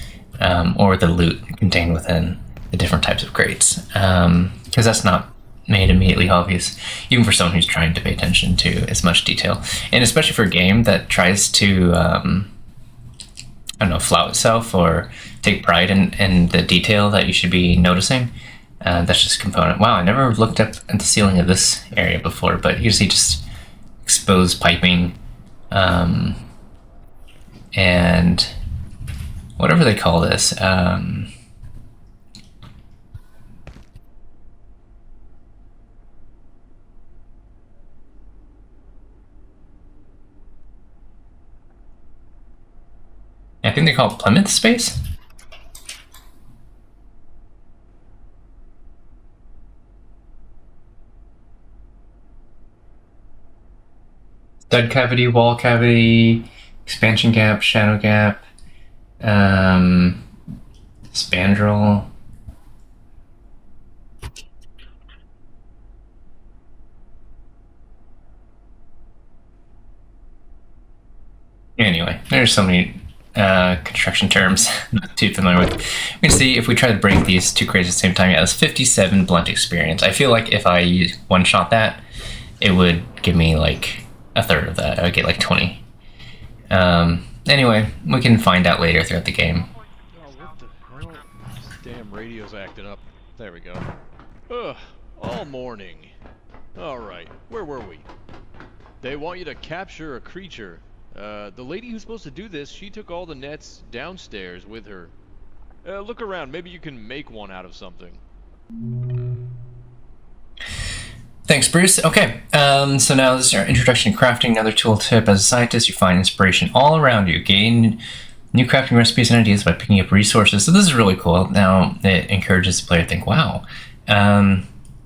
or the loot contained within the different types of crates, because that's not made immediately obvious, even for someone who's trying to pay attention to as much detail. And especially for a game that tries to, I don't know, flout itself or take pride in the detail that you should be noticing. That's just a component. Wow, I never looked up at the ceiling of this area before, but you see just exposed piping, and whatever they call this, I think they call it Plymouth space? Stud cavity, wall cavity, expansion gap, shadow gap, spandrel. Anyway, there's so many construction terms I'm not too familiar with. We can see if we try to break these two crates at the same time, yeah, that's 57 blunt experience. I feel like if I one-shot that, it would give me like a third of that. I would get like 20. Anyway, we can find out later throughout the game. Oh, what the hell? This damn radio's acting up. There we go. Ugh, all morning. Alright, where were we? They want you to capture a creature. The lady who's supposed to do this, she took all the nets downstairs with her. Look around, maybe you can make one out of something. Thanks, Bruce. Okay, so now this is our introduction to crafting. Another tooltip: as a scientist, you find inspiration all around you. Gain new crafting recipes and ideas by picking up resources. So this is really cool. Now it encourages the player to think, wow.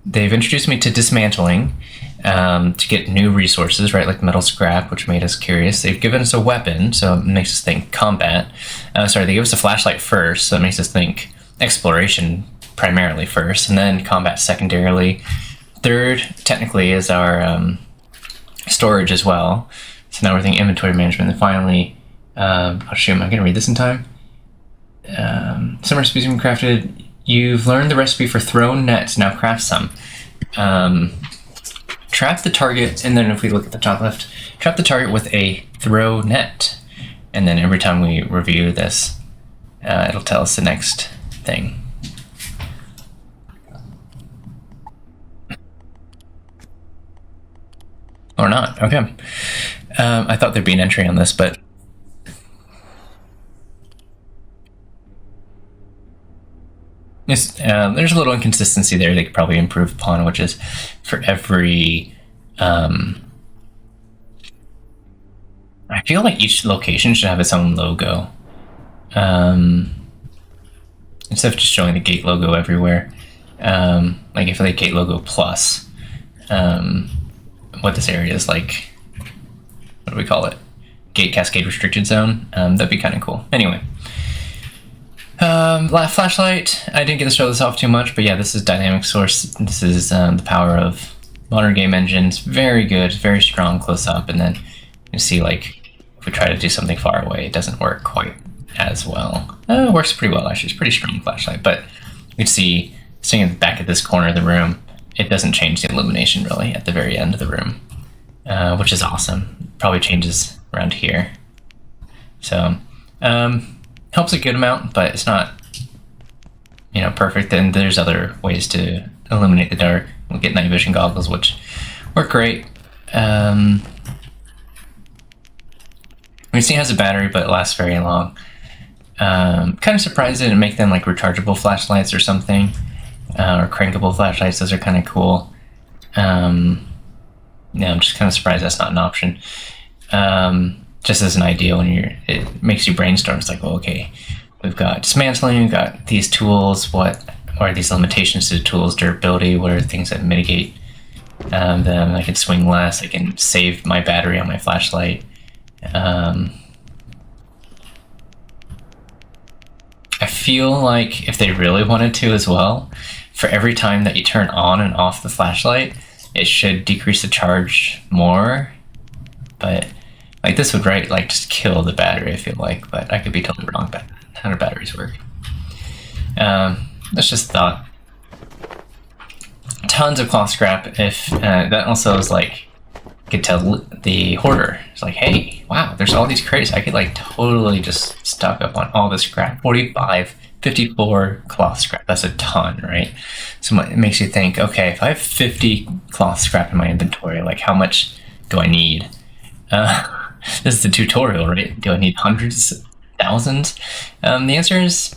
They've introduced me to dismantling to get new resources, right, like metal scrap, which made us curious. They've given us a weapon, so it makes us think combat. They give us a flashlight first, so it makes us think exploration primarily first, and then combat secondarily. Third, technically, is our storage as well. So now we're thinking inventory management. And finally, oh shoot, am I going to read this in time? Some recipes have been crafted. You've learned the recipe for thrown nets. Now craft some. Trap the target, and then if we look at the top left, trap the target with a throw net. And then every time we review this, it'll tell us the next thing. Or not, okay. I thought there'd be an entry on this, but there's a little inconsistency there they could probably improve upon, which is for every... I feel like each location should have its own logo. Instead of just showing the gate logo everywhere. Like if they gate logo plus, what this area is like, what do we call it? Gate Cascade Restricted Zone. That'd be kind of cool. Anyway. Flashlight, I didn't get to show this off too much, but yeah, this is dynamic source. This is the power of modern game engines. Very good, very strong close up, and then you see like if we try to do something far away, it doesn't work quite as well. It works pretty well, actually. It's a pretty strong flashlight, but you can see, sitting at the back of this corner of the room, it doesn't change the illumination really at the very end of the room, which is awesome. Probably changes around here. So, helps a good amount, but it's not, perfect. And there's other ways to illuminate the dark. We'll get night vision goggles, which work great. We see it has a battery, but it lasts very long. Kind of surprised it didn't make them like rechargeable flashlights or something, or crankable flashlights. Those are kind of cool. I'm just kind of surprised that's not an option. Just as an idea, it makes you brainstorm. It's like, well, okay, we've got dismantling, we've got these tools. What are these limitations to the tools? Durability. What are things that mitigate them? I can swing less. I can save my battery on my flashlight. I feel like if they really wanted to as well, for every time that you turn on and off the flashlight, it should decrease the charge more. But like this would just kill the battery, I feel like, but I could be totally wrong about how batteries work. That's just a thought. Tons of cloth scrap. If that also is like, you could tell the hoarder, it's like, hey, wow, there's all these crates. I could like totally just stock up on all this scrap. 45, 54 cloth scrap. That's a ton, right? So it makes you think, okay, if I have 50 cloth scrap in my inventory, like how much do I need? This is the tutorial, right? Do I need hundreds, thousands? The answer is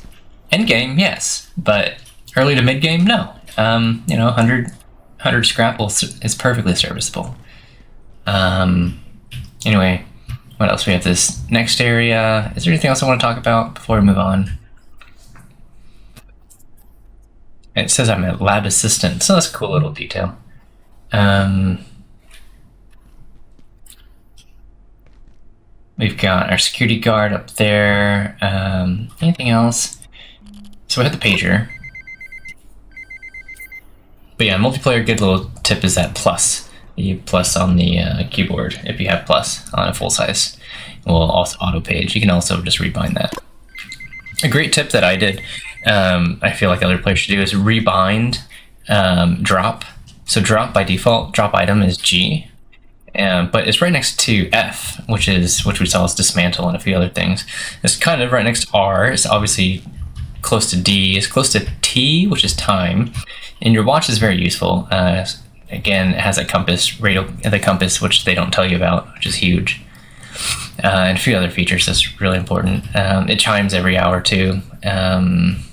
end game, yes, but early to mid game, no. 100 scrap is perfectly serviceable. Anyway, what else? We have this next area. Is there anything else I want to talk about before we move on? It says I'm a lab assistant, so that's a cool little detail. We've got our security guard up there. Anything else? So we have the pager. But yeah, multiplayer, good little tip is that plus. The plus on the keyboard, if you have plus on a full size, will also auto page. You can also just rebind that. A great tip that I did, I feel like other players should do, is rebind drop. So drop by default, drop item is G, but it's right next to F, which we saw as dismantle and a few other things. It's kind of right next to R. It's obviously close to D. It's close to T, which is time. And your watch is very useful. Again, it has a compass, the compass, which they don't tell you about, which is huge. And a few other features that's really important. It chimes every hour too. I'm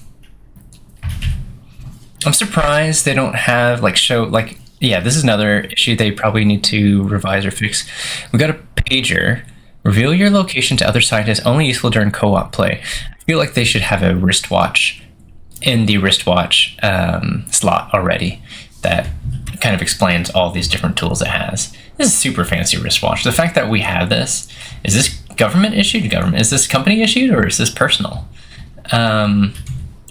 surprised they don't have this is another issue they probably need to revise or fix. We got a pager. Reveal your location to other scientists, only useful during co-op play. I feel like they should have a wristwatch in the wristwatch slot already that kind of explains all these different tools it has. This is a super fancy wristwatch. The fact that we have this, is this government issued? Is this company issued, or is this personal?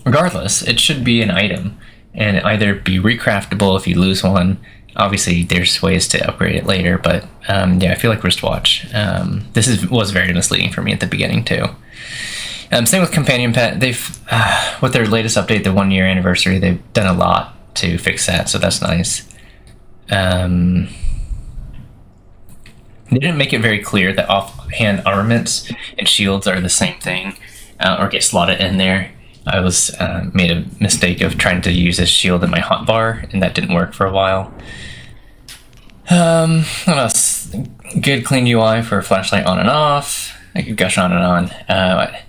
Regardless, it should be an item and either be recraftable if you lose one. Obviously, there's ways to upgrade it later, but I feel like wristwatch. Was very misleading for me at the beginning too. Same with companion pet. They've with their latest update, the 1 year anniversary, they've done a lot to fix that, so that's nice. They didn't make it very clear that offhand armaments and shields are the same thing, or get slotted in there. I made a mistake of trying to use a shield in my hotbar, and that didn't work for a while. What else? Good clean UI for flashlight on and off. I could gush on and on. I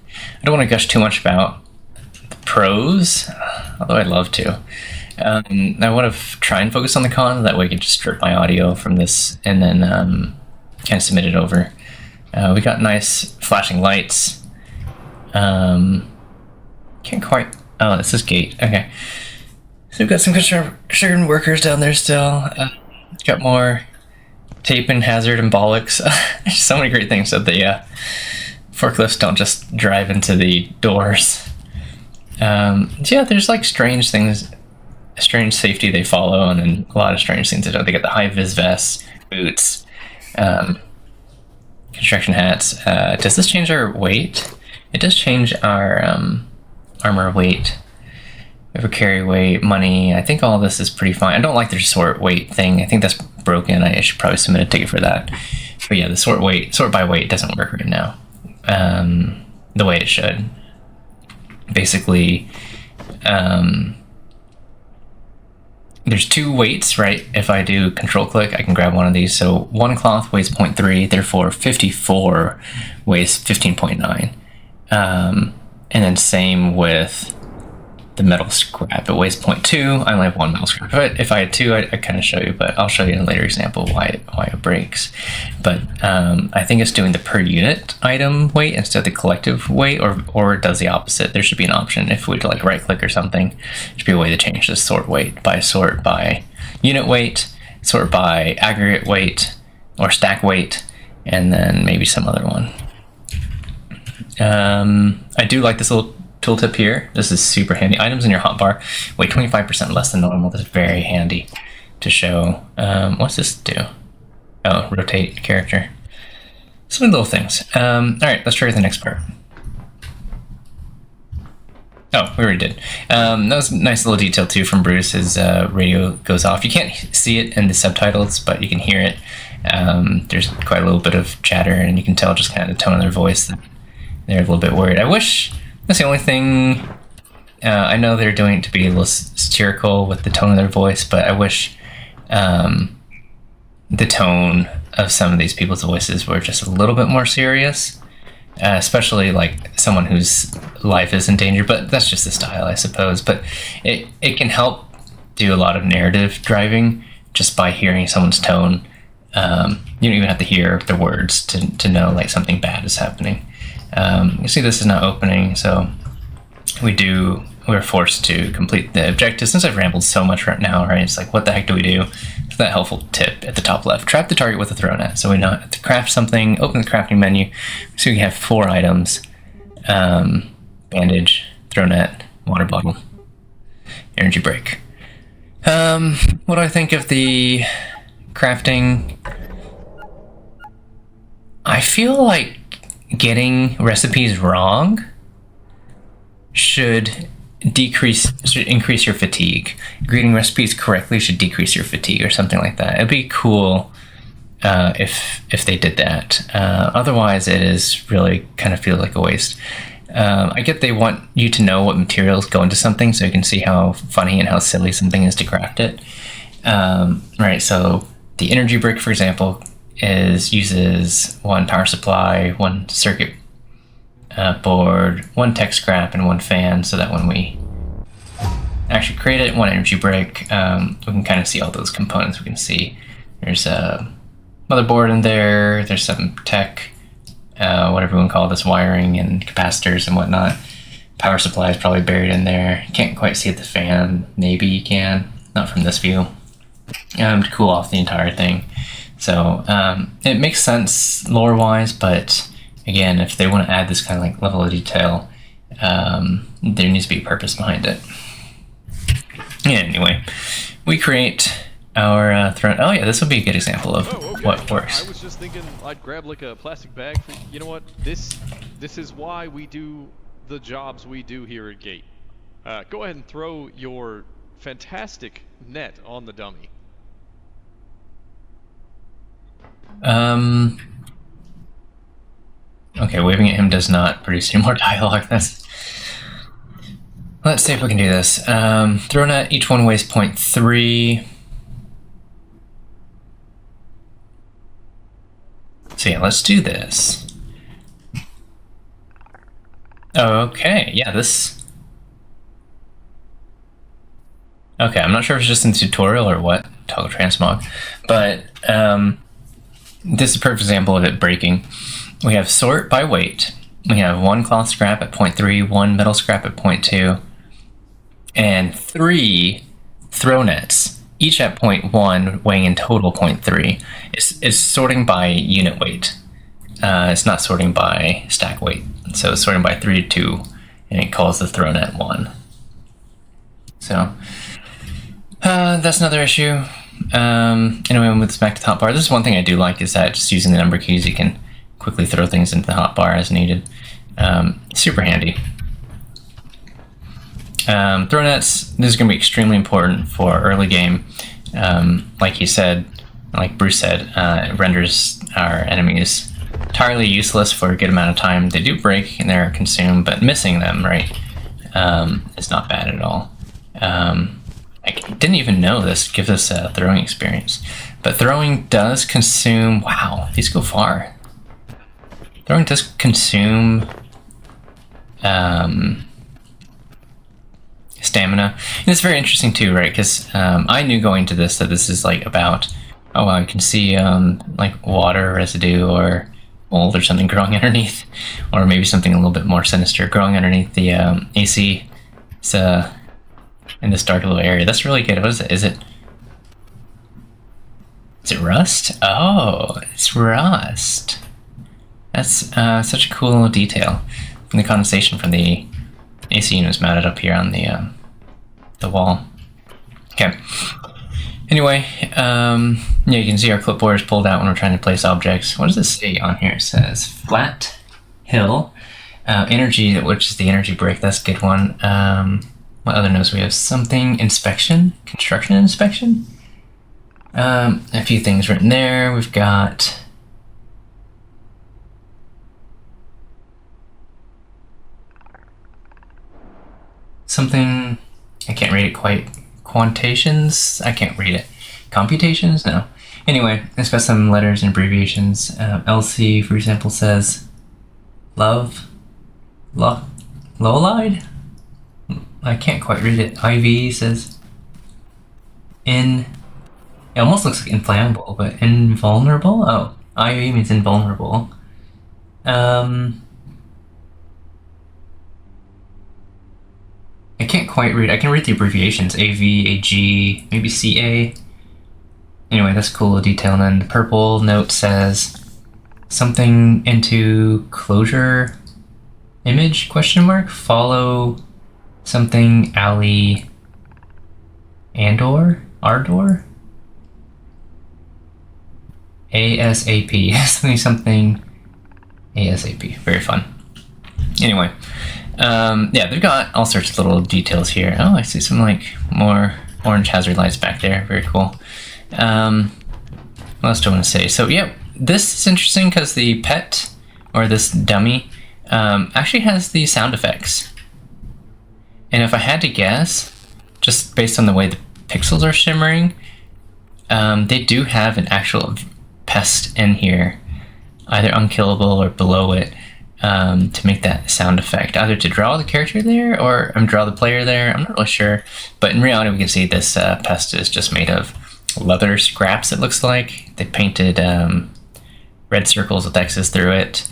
don't want to gush too much about the pros, although I'd love to. I want to try and focus on the cons. That way I can just strip my audio from this and then kind of submit it over. We got nice flashing lights. Can't quite... Oh, this is gate. Okay. So we've got some concerned workers down there still. Got more tape and hazard and bollocks. There's so many great things that the forklifts don't just drive into the doors. There's like strange things, strange safety they follow, and then a lot of strange things they don't. They got the high vis vests, boots, kind construction hats. Does this change our weight? It does change our armor weight. Ever carry weight, money. I think all this is pretty fine. I don't like the sort weight thing. I think that's broken. I should probably submit a ticket for that. But yeah, the sort by weight doesn't work right now. The way it should. Basically, there's 2 weights, right? If I do control click, I can grab one of these. So 1 cloth weighs 0.3, therefore 54 weighs 15.9. And then same with the metal scrap. It weighs 0.2. I only have 1 metal scrap. But if I had 2, I'd kind of show you, but I'll show you in a later example why it breaks. But I think it's doing the per unit item weight instead of the collective weight, or it does the opposite. There should be an option if we like right click or something. There should be a way to change the sort weight sort by unit weight, sort by aggregate weight, or stack weight, and then maybe some other one. I do like this little tooltip here. This is super handy. Items in your hotbar weigh 25% less than normal. This is very handy to show. What's this do? Oh, rotate character. Some little things. All right, let's try the next part. Oh, we already did. That was a nice little detail too from Bruce. His radio goes off. You can't see it in the subtitles, but you can hear it. There's quite a little bit of chatter, and you can tell just kind of the tone of their voice that they're a little bit worried. I wish that's the only thing. I know they're doing it to be a little satirical with the tone of their voice, but I wish the tone of some of these people's voices were just a little bit more serious, especially like someone whose life is in danger. But that's just the style, I suppose. But it can help do a lot of narrative driving just by hearing someone's tone. You don't even have to hear the words to know like something bad is happening. You see this is not opening, so we're forced to complete the objective. Since I've rambled so much right now, right, it's like, what the heck do we do? So that helpful tip at the top left, trap the target with a throw net. So we know to craft something, open the crafting menu. So we have 4 items: bandage, throw net, water bottle, energy break. What do I think of the crafting? I feel like getting recipes wrong should increase your fatigue. Reading recipes correctly should decrease your fatigue or something like that. It'd be cool if they did that. Otherwise, it is really kind of feel like a waste. I get they want you to know what materials go into something so you can see how funny and how silly something is to craft it. Right, so the energy brick, for example, uses 1 power supply, 1 circuit board, 1 tech scrap, and 1 fan, so that when we actually create it, 1 energy brick, we can kind of see all those components. We can see there's a motherboard in there, there's some tech, whatever we want to call this, wiring and capacitors and whatnot. Power supply is probably buried in there. You can't quite see the fan. Maybe you can, not from this view. To cool off the entire thing. So it makes sense lore-wise, but again, if they want to add this kind of like level of detail, there needs to be a purpose behind it. Yeah, anyway, we create our throne. Oh yeah, this would be a good example of what works. I was just thinking I'd grab like a plastic bag for, you know what, this is why we do the jobs we do here at Gate. Go ahead and throw your fantastic net on the dummy. Okay, waving at him does not produce any more dialogue. Let's see if we can do this. Throw net, each one weighs 0.3. So yeah, let's do this. Okay, yeah, this... Okay, I'm not sure if it's just in the tutorial or what, toggle transmog, but this is a perfect example of it breaking. We have sort by weight. We have 1 cloth scrap at 0.3, 1 metal scrap at 0.2, and 3 throw nets, each at 0.1, weighing in total 0.3. It's sorting by unit weight. It's not sorting by stack weight. So it's sorting by 3 to 2, and it calls the throw net 1. So that's another issue. Anyway, we'll move this back to the top bar. This is one thing I do like, is that just using the number keys, you can quickly throw things into the hotbar as needed. Super handy. Throw nets, this is going to be extremely important for early game. Like he said, like Bruce said, it renders our enemies entirely useless for a good amount of time. They do break and they're consumed, but missing them, right, is not bad at all. I didn't even know this gives us a throwing experience. But throwing does consume... Wow, these go far. Throwing does consume... stamina. And it's very interesting too, right? Because I knew going to this that this is like about... Oh, wow, you can see like water residue or mold or something growing underneath. Or maybe something a little bit more sinister growing underneath the AC. It's in this dark little area. That's really good. What is it? Is it rust? Oh, it's rust. That's such a cool little detail. And the condensation from the AC unit was mounted up here on the wall. Okay. Anyway, yeah, you can see our clipboard is pulled out when we're trying to place objects. What does this say on here? It says flat hill, energy, which is the energy brick. That's a good one. What other notes we have? Something inspection, construction inspection. A few things written there. We've got something, I can't read it quite. Quantations? I can't read it. Computations? No. Anyway, it's got some letters and abbreviations. LC, for example, says love, lolide? I can't quite read it. IV says it almost looks like inflammable, but invulnerable? Oh, IV means invulnerable. I can't quite read. I can read the abbreviations. AV, AG, maybe CA. Anyway, that's cool detail. And then the purple note says something into closure image, question mark, follow something alley Ardor? ASAP. something ASAP. Very fun. Anyway. Yeah, they've got all sorts of little details here. Oh, I see some like more orange hazard lights back there. Very cool. What else do I want to say? So yeah, this is interesting because the pet, or this dummy, actually has the sound effects. And if I had to guess, just based on the way the pixels are shimmering, they do have an actual pest in here, either unkillable or below it. To make that sound effect, either to draw the character there or draw the player there. I'm not really sure, but in reality we can see this pest is just made of leather scraps. It looks like they painted red circles with X's through it,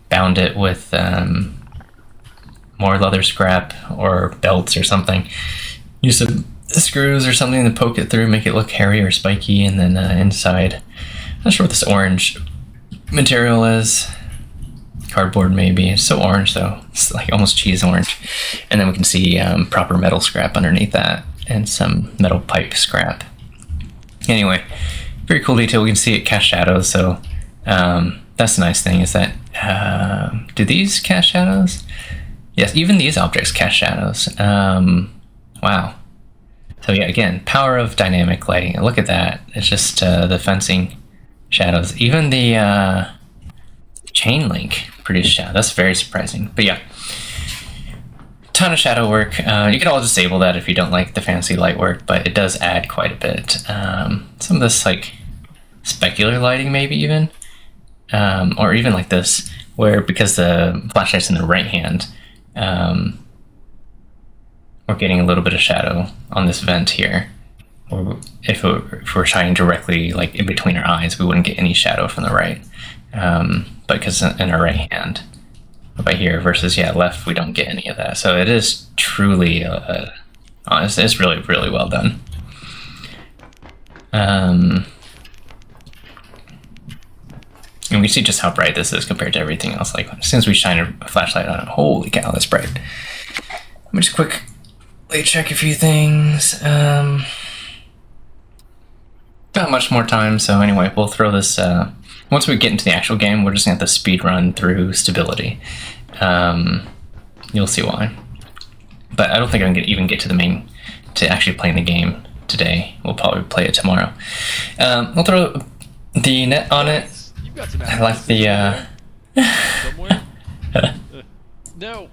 bound it with more leather scrap or belts or something, use some screws or something to poke it through, make it look hairy or spiky, and then inside, I'm not sure what this orange material is. Cardboard maybe. It's so orange though. It's like almost cheese orange. And then we can see proper metal scrap underneath that and some metal pipe scrap. Anyway, very cool detail. We can see it cast shadows. So that's the nice thing is that do these cast shadows? Yes, even these objects cast shadows. Wow. So yeah, again, power of dynamic lighting. Look at that. It's just the fencing shadows. Even the chain link produced shadow. That's very surprising. But yeah, ton of shadow work. You can all disable that if you don't like the fancy light work, but it does add quite a bit. Some of this like specular lighting maybe even, or even like this, where because the flashlight's in the right hand, we're getting a little bit of shadow on this vent here. Or if we're shining directly like in between our eyes, we wouldn't get any shadow from the right. But because in our right hand, by here versus left, we don't get any of that. So it is truly, it's really, really well done. And we see just how bright this is compared to everything else. Like as soon as we shine a flashlight on it, holy cow, that's bright. Let me just quickly check a few things. Not much more time, so anyway, we'll throw this once we get into the actual game, we're just going to have to speed run through stability. You'll see why. But I don't think I'm going to even get to the main, to actually playing the game today. We'll probably play it tomorrow. We'll throw the net on it. You've got some I like the, somewhere. Now,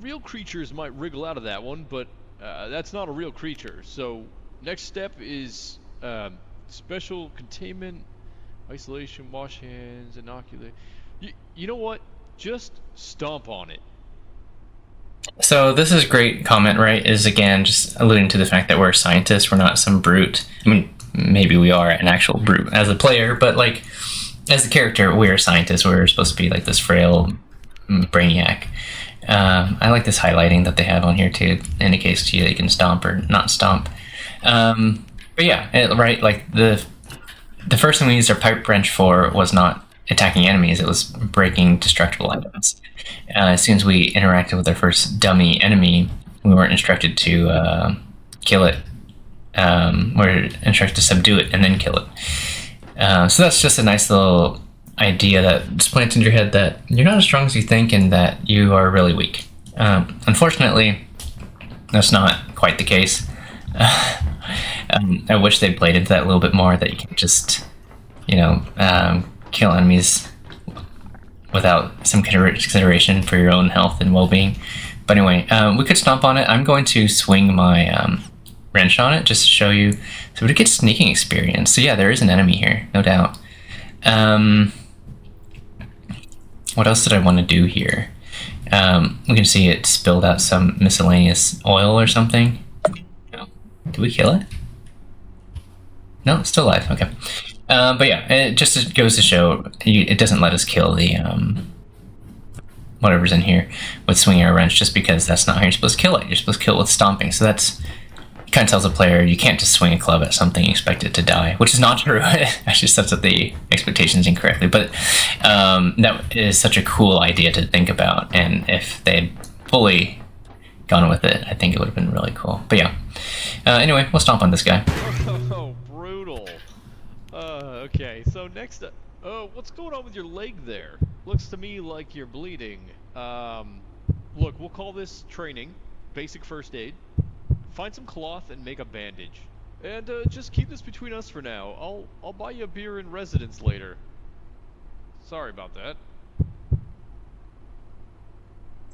real creatures might wriggle out of that one, but that's not a real creature. So, next step is special containment, isolation, wash hands, inoculate. You know what? Just stomp on it. So this is a great comment, right? Is again just alluding to the fact that we're scientists. We're not some brute. I mean, maybe we are an actual brute as a player, but like as a character, we're scientists. We're supposed to be like this frail brainiac. I like this highlighting that they have on here too. Indicates to you that you can stomp or not stomp. But yeah, right. Like the first thing we used our pipe wrench for was not attacking enemies. It was breaking destructible items. As soon as we interacted with our first dummy enemy, we weren't instructed to kill it. We're instructed to subdue it and then kill it. So that's just a nice little idea that just plants in your head that you're not as strong as you think and that you are really weak. Unfortunately, that's not quite the case. I wish they played into that a little bit more, that you can just, kill enemies without some consideration for your own health and well-being. But anyway, we could stomp on it. I'm going to swing my wrench on it just to show you, so we get sneaking experience. So yeah, there is an enemy here, no doubt. What else did I want to do here? We can see it spilled out some miscellaneous oil or something. No. Did we kill it? No, it's still alive. Okay. But yeah, it just goes to show it doesn't let us kill the whatever's in here with swinging a wrench, just because that's not how you're supposed to kill it. You're supposed to kill it with stomping. So that's kind of tells the player you can't just swing a club at something and expect it to die, which is not true. It actually sets up the expectations incorrectly. But that is such a cool idea to think about, and if they'd fully gone with it, I think it would have been really cool. But yeah, anyway, we'll stomp on this guy. Oh, brutal. Okay, so next up, what's going on with your leg there? Looks to me like you're bleeding. Look, we'll call this training, basic first aid. Find some cloth and make a bandage. And just keep this between us for now. I'll buy you a beer in residence later. Sorry about that.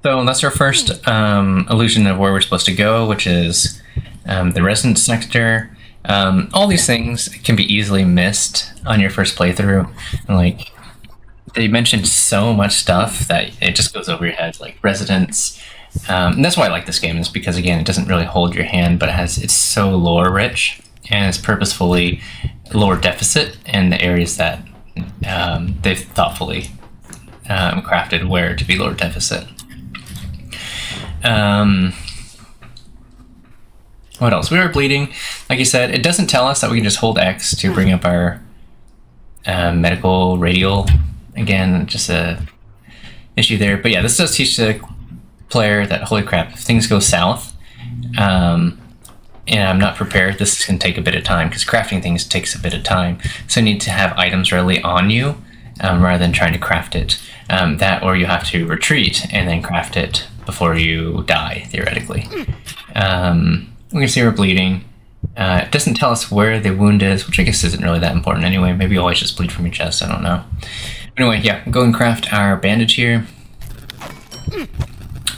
So that's our first illusion of where we're supposed to go, which is the residence sector. All these things can be easily missed on your first playthrough. Like, they mentioned so much stuff that it just goes over your head, like residence. And that's why I like this game, is because, again, it doesn't really hold your hand, but it's so lore rich, and it's purposefully lore deficit in the areas that they've thoughtfully crafted where to be lore deficit. What else? We are bleeding. Like you said, it doesn't tell us that we can just hold X to bring up our medical radial. Again, just a issue there. But yeah, this does teach the player that, holy crap, if things go south and I'm not prepared, this can take a bit of time, because crafting things takes a bit of time. So you need to have items readily on you rather than trying to craft it. That, or you have to retreat and then craft it before you die, theoretically. We can see we're bleeding. It doesn't tell us where the wound is, which I guess isn't really that important anyway. Maybe you always just bleed from your chest, I don't know. Anyway, yeah, we'll go and craft our bandage here.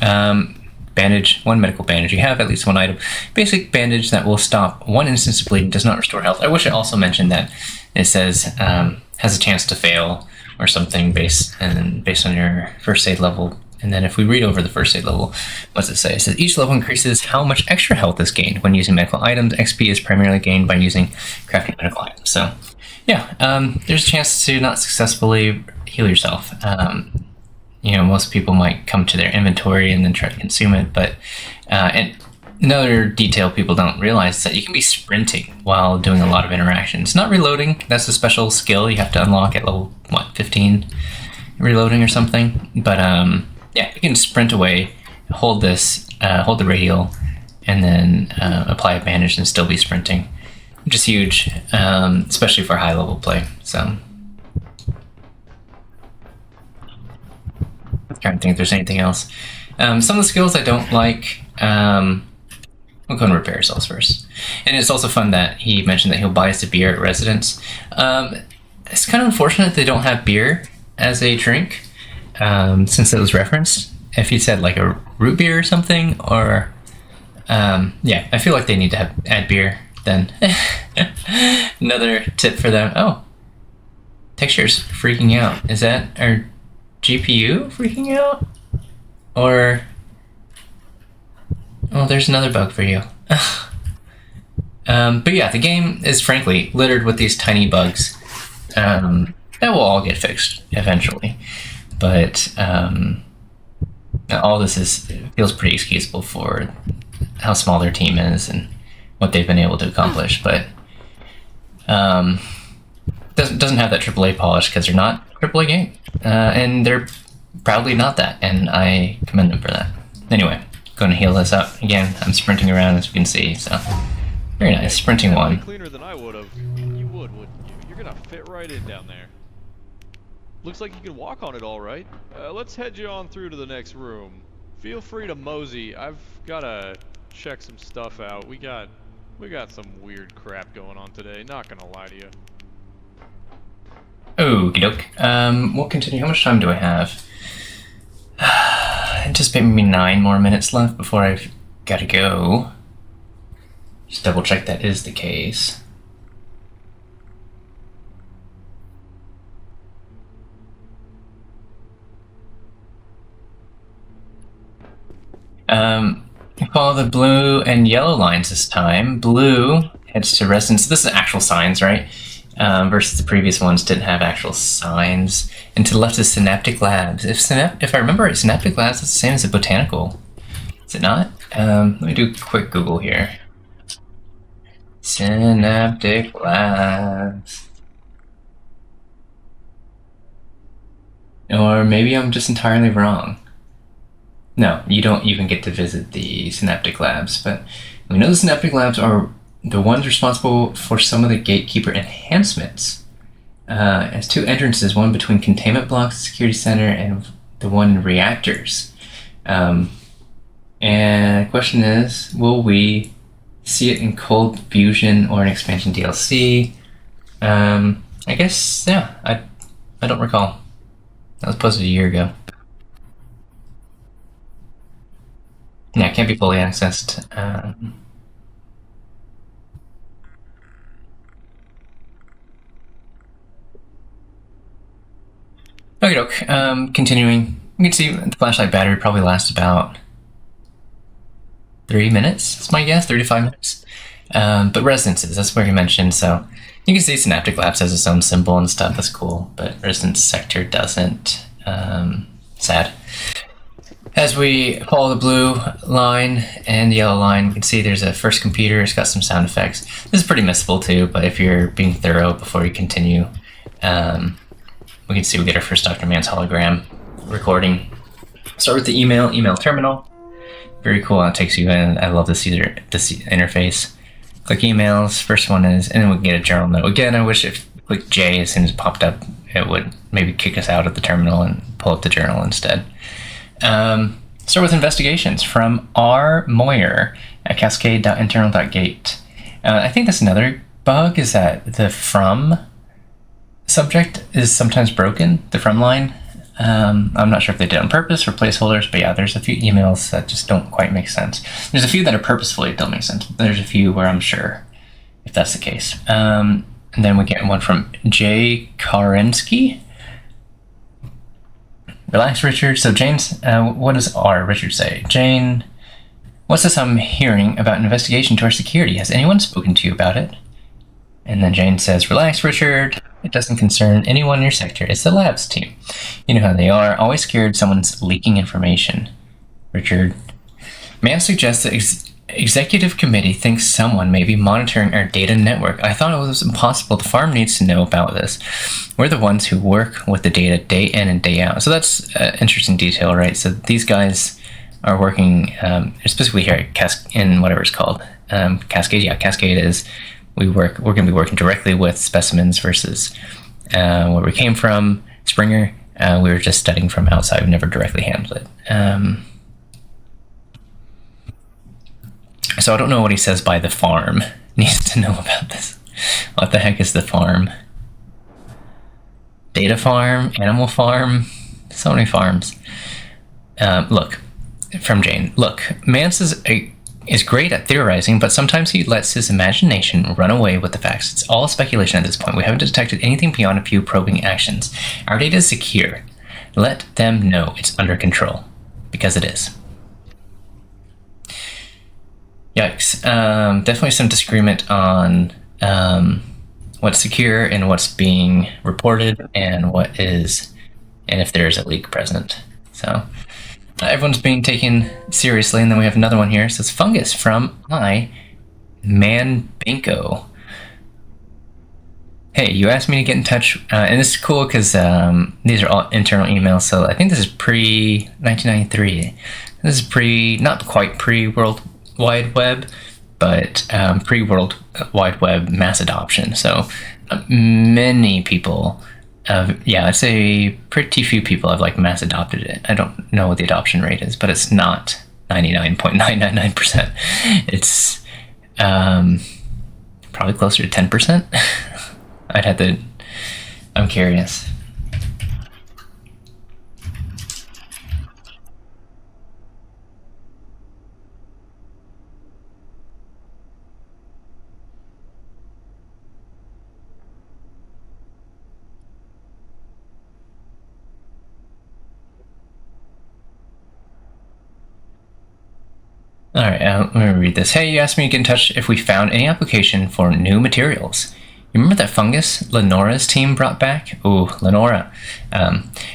Bandage, one medical bandage. You have at least one item. Basic bandage that will stop one instance of bleeding, does not restore health. I wish it also mentioned that it says has a chance to fail or something based on your first aid level. And then if we read over the first aid level, what does it say? It says each level increases how much extra health is gained when using medical items. XP is primarily gained by using crafting medical items. So yeah, there's a chance to not successfully heal yourself. Most people might come to their inventory and then try to consume it, but and another detail people don't realize is that you can be sprinting while doing a lot of interactions. Not reloading, that's a special skill you have to unlock at level, 15? Reloading or something. But yeah, you can sprint away, hold the radial, and then apply a bandage and still be sprinting, which is huge, especially for high level play. So trying to think if there's anything else. Some of the skills I don't like. We'll go and repair ourselves first. And it's also fun that he mentioned that he'll buy us a beer at residence. It's kind of unfortunate they don't have beer as a drink, since it was referenced. If he said like a root beer or something, or yeah, I feel like they need to add beer then. Another tip for them. Oh, texture's freaking out. Is that our GPU freaking out? Or... oh, there's another bug for you. But yeah, the game is frankly littered with these tiny bugs that will all get fixed eventually. But all this feels pretty excusable for how small their team is and what they've been able to accomplish. But doesn't have that AAA polish because they're not a AAA game, and they're proudly not that, and I commend them for that. Anyway. Going to heal this up again. I'm sprinting around, as you can see, so very nice. Sprinting one. Cleaner than I would have. You would, wouldn't you? You're gonna fit right in down there. Looks like you can walk on it all right. Let's head you on through to the next room. Feel free to mosey. I've gotta check some stuff out. We got some weird crap going on today. Not gonna lie to you. Okie doke. We'll continue. How much time do I have? Anticipate maybe 9 more minutes left before I've got to go. Just double check that is the case. Follow the blue and yellow lines this time. Blue heads to residence. This is actual signs, right? Versus the previous ones didn't have actual signs. And to the left is Synaptic Labs. If I remember right, Synaptic Labs is the same as a botanical. Is it not? Let me do a quick Google here. Synaptic Labs. Or maybe I'm just entirely wrong. No, you don't even get to visit the Synaptic Labs, but we know the Synaptic Labs are the ones responsible for some of the gatekeeper enhancements. As 2 entrances, one between containment blocks, security center, and the one in reactors. And the question is, will we see it in Cold Fusion or an expansion DLC? I guess, yeah, I don't recall. That was posted a year ago. Yeah, it can't be fully accessed. Okie doke. Continuing. You can see the flashlight battery probably lasts about 30 minutes, that's my guess, 35 minutes. But residences, that's where he mentioned, so you can see Synaptic Labs has its own symbol and stuff, that's cool, but residence sector doesn't. Sad. As we follow the blue line and the yellow line, you can see there's a first computer, it's got some sound effects. This is pretty missable too, but if you're being thorough before you continue, we can see we get our first Dr. Man's hologram recording. Start with the email terminal. Very cool how it takes you in. I love this interface. Click emails, first one is, and then we can get a journal note. Again, I wish if we click J as soon as it popped up, it would maybe kick us out of the terminal and pull up the journal instead. Start with investigations from R. Moyer at cascade.internal.gate. I think that's another bug, is that the from subject is sometimes broken, the from line. I'm not sure if they did it on purpose or placeholders, but yeah, there's a few emails that just don't quite make sense. There's a few that are purposefully don't make sense. There's a few where I'm sure if that's the case. And then we get one from J. Karensky. Relax, Richard. So Jane's, what does R. Richard say? Jane, what's this I'm hearing about an investigation to our security? Has anyone spoken to you about it? And then Jane says, relax, Richard. It doesn't concern anyone in your sector. It's the labs team. You know how they are. Always scared someone's leaking information. Richard, may I suggest that executive committee thinks someone may be monitoring our data network. I thought it was impossible. The farm needs to know about this. We're the ones who work with the data day in and day out. So that's interesting detail, right? So these guys are working, specifically here at in whatever it's called. Cascade, yeah, Cascade is, we're going to be working directly with specimens versus where we came from, Springer. We were just studying from outside. We never directly handled it. So I don't know what he says by the farm. Needs to know about this. What the heck is the farm? Data farm? Animal farm? So many farms. Look, from Jane. Look, Mance is great at theorizing, but sometimes he lets his imagination run away with the facts. It's all speculation at this point. We haven't detected anything beyond a few probing actions. Our data is secure. Let them know it's under control. Because it is. Yikes. Definitely some disagreement on what's secure and what's being reported and what is, and if there is a leak present. So everyone's being taken seriously, and then we have another one here. It says fungus from Man Banco. Hey, you asked me to get in touch, and this is cool because these are all internal emails, so I think this is pre-1993. This is not quite pre-World Wide Web, but pre-World Wide Web mass adoption. So many people, I'd say pretty few people have mass adopted it. I don't know what the adoption rate is, but it's not 99.999%. It's probably closer to 10%. I'm curious. Alright, let me read this. Hey, you asked me to get in touch if we found any application for new materials. You remember that fungus Lenora's team brought back? Ooh, Lenora.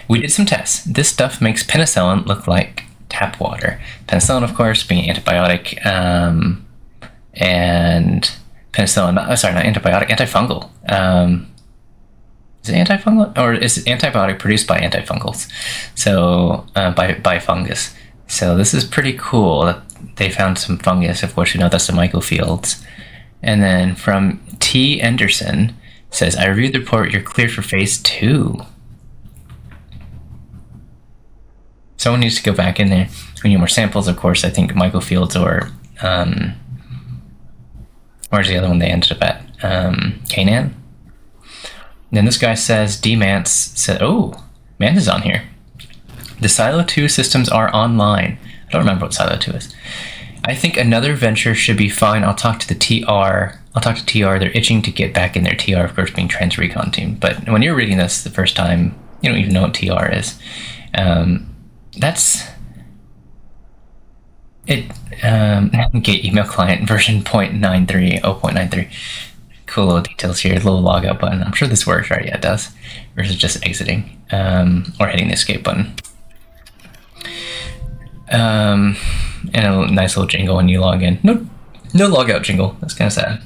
We did some tests. This stuff makes penicillin look like tap water. Penicillin, of course, being antibiotic, and penicillin, not antibiotic, antifungal. Is it antifungal? Or is it antibiotic produced by antifungals? So, by fungus. So this is pretty cool that they found some fungus. Of course, you know that's the mycofields. And then from T. Anderson says, I reviewed the report. You're cleared for phase 2. Someone needs to go back in there. We need more samples, of course. I think mycofields or where's the other one they ended up at? Canaan. Then this guy says, D. Mance said, oh, Mance is on here. The Silo 2 systems are online. I don't remember what Silo 2 is. I think another venture should be fine. I'll talk to the TR. They're itching to get back in their TR, of course, being Trans Recon Team. But when you're reading this the first time, you don't even know what TR is. That's it. Gate email client version 0.93. Cool little details here. Little logout button. I'm sure this works, right? Yeah, it does. Versus just exiting or hitting the escape button. And a nice little jingle when you log in. No logout jingle. That's kind of sad.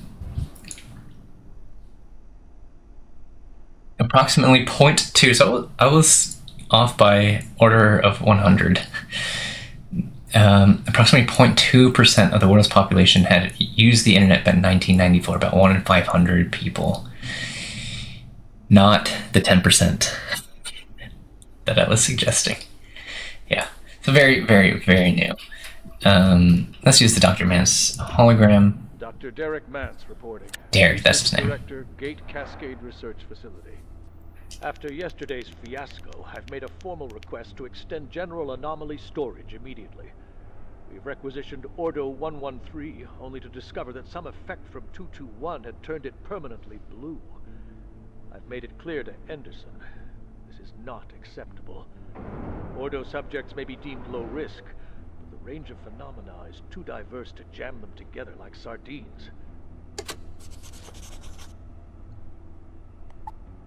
Approximately 0.2. So I was off by order of 100. Approximately 0.2% of the world's population had used the internet by 1994. About 1 in 500 people. Not the 10% that I was suggesting. Yeah. So very, very, very new. Let's use the Dr. Mance hologram. Dr. Derek Mance reporting. Derek, that's his name. Director, Gate Cascade Research Facility. After yesterday's fiasco, I've made a formal request to extend general anomaly storage immediately. We've requisitioned Ordo 113, only to discover that some effect from 221 had turned it permanently blue. I've made it clear to Anderson. This is not acceptable. Ordo subjects may be deemed low risk, but the range of phenomena is too diverse to jam them together like sardines.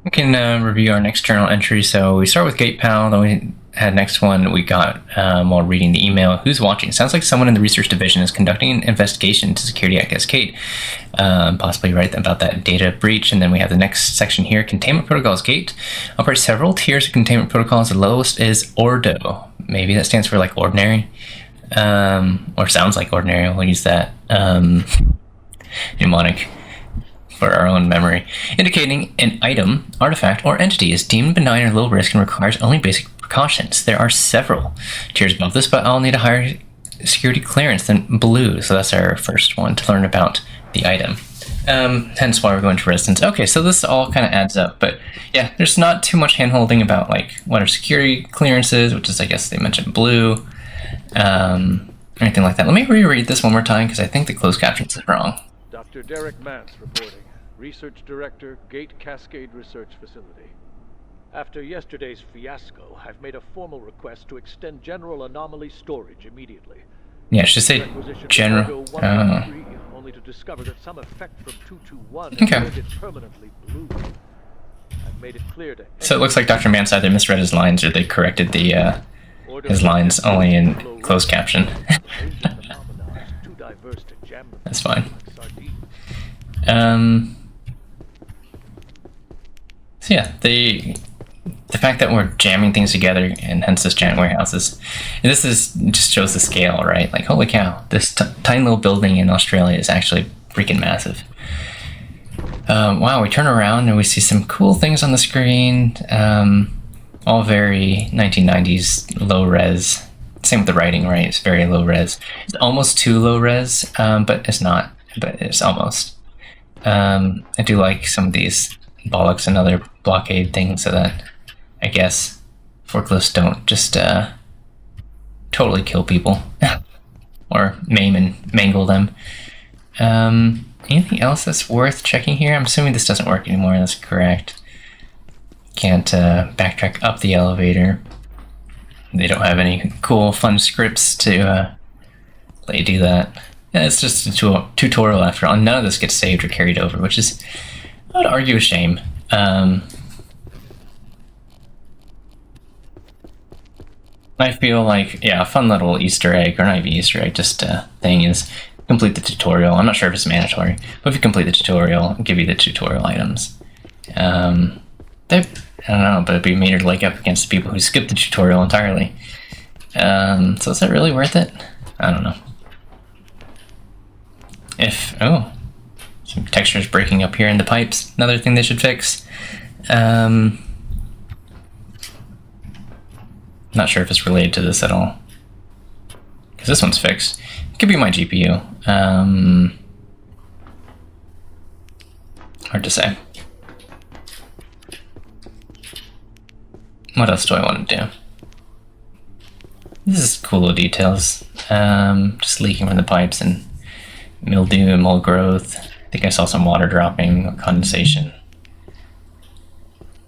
We can review our next journal entry. So we start with GatePal, then we had next one we got while reading the email. Who's watching? Sounds like someone in the research division is conducting an investigation into security at Cascade. Possibly right about that data breach. And then we have the next section here. Containment protocols. Gate operates several tiers of containment protocols. The lowest is Ordo. Maybe that stands for like ordinary. Or sounds like ordinary. We'll use that. Mnemonic. for our own memory, indicating an item, artifact, or entity is deemed benign or low risk and requires only basic precautions. There are several tiers above this, but I'll need a higher security clearance than blue, so that's our first one to learn about the item. Hence why we're going to residence. Okay, so this all kind of adds up, but yeah, there's not too much hand-holding about like what our security clearance is, which is, I guess they mentioned blue, anything like that. Let me reread this one more time because I think the closed captions is wrong. Dr. Derek Mance reporting, Research Director, Gate Cascade Research Facility. After yesterday's fiasco, I've made a formal request to extend general anomaly storage immediately. Yeah, it should say general. Only to discover that some effect from 221 Okay. has made it permanently blue. I've made it clear to So it looks like Dr. Mance either misread his lines or they corrected the his lines only in closed caption. That's fine. So yeah, the fact that we're jamming things together and hence this giant warehouse this is just shows the scale, right? Like, holy cow, this tiny little building in Australia is actually freaking massive. Wow, we turn around and we see some cool things on the screen. All very 1990s low res. Same with the writing, right? It's very low res. It's almost too low res, but it's not. But it's almost. I do like some of these bollocks and other blockade things so that I guess forklifts don't just totally kill people or maim and mangle them. Anything else that's worth checking here? I'm assuming this doesn't work anymore. That's correct. Can't backtrack up the elevator. They don't have any cool, fun scripts to let you do that. Yeah, it's just a tutorial after all. None of this gets saved or carried over, which is, I would argue, a shame. I feel like, yeah, a fun little Easter egg, or not even Easter egg, just thing is complete the tutorial. I'm not sure if it's mandatory, but if you complete the tutorial, it'll give you the tutorial items. I don't know, but it'd be a major leg up against the people who skip the tutorial entirely. So is that really worth it? I don't know. Oh, some textures breaking up here in the pipes. Another thing they should fix. Not sure if it's related to this at all. Because this one's fixed. It could be my GPU. Hard to say. What else do I want to do? This is cool little details. Just leaking from the pipes and mildew and mold growth. I think I saw some water dropping, condensation.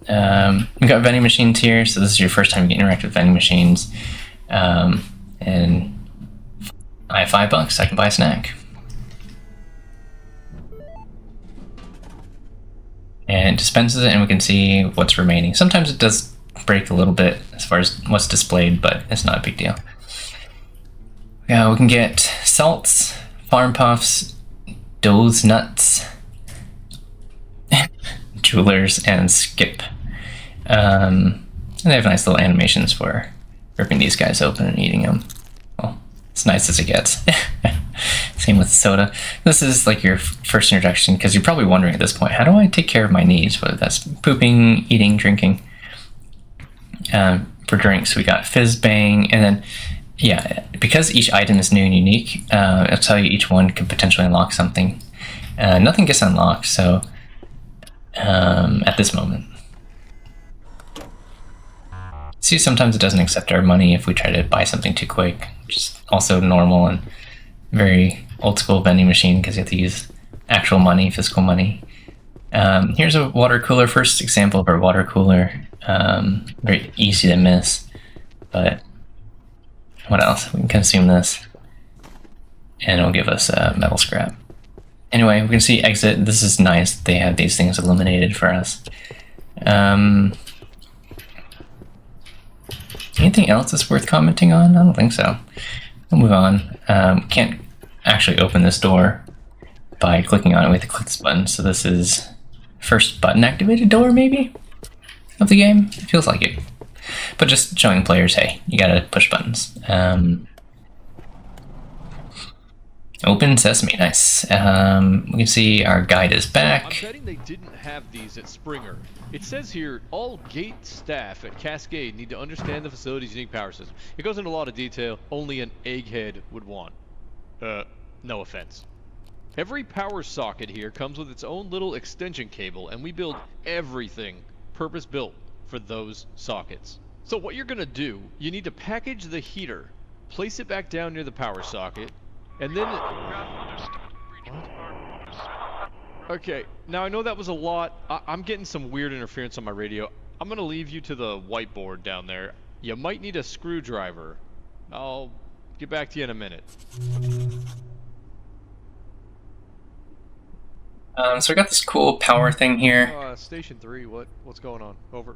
We got vending machines here, so this is your first time you interact with vending machines. And I have $5, I can buy a snack. And it dispenses it, and we can see what's remaining. Sometimes it does break a little bit as far as what's displayed, but it's not a big deal. Yeah, we can get salts, farm puffs, doughs, nuts, jewelers, and skip. And they have nice little animations for ripping these guys open and eating them. Well, it's nice as it gets. Same with soda. This is like your first introduction, because you're probably wondering at this point, how do I take care of my needs? Whether that's pooping, eating, drinking. For drinks, we got Fizz Bang, and then, yeah, because each item is new and unique, it'll tell you each one could potentially unlock something. Nothing gets unlocked, so at this moment. See, sometimes it doesn't accept our money if we try to buy something too quick, which is also normal and very old school vending machine because you have to use actual money, physical money. Here's a water cooler, first example of our water cooler. Very easy to miss, but what else? We can consume this and it'll give us metal scrap. Anyway, we can see exit. This is nice. They have these things illuminated for us. Anything else that's worth commenting on? I don't think so. We'll move on. Can't actually open this door by clicking on it. We have to click this button. So this is first button activated door, maybe, of the game. It feels like it. But just showing players, hey, you gotta push buttons. Open sesame, nice. We can see our guide is I'm back. betting they didn't have these at Springer. It says here, all gate staff at Cascade need to understand the facility's unique power system. It goes into a lot of detail only an egghead would want. No offense. Every power socket here comes with its own little extension cable, and we build everything purpose-built for those sockets. So what you're gonna do, you need to package the heater, place it back down near the power socket, and then... Okay, now I know that was a lot. I'm getting some weird interference on my radio. I'm gonna leave you to the whiteboard down there. You might need a screwdriver. I'll get back to you in a minute. So we got this cool power thing here. Station 3, what's going on? Over.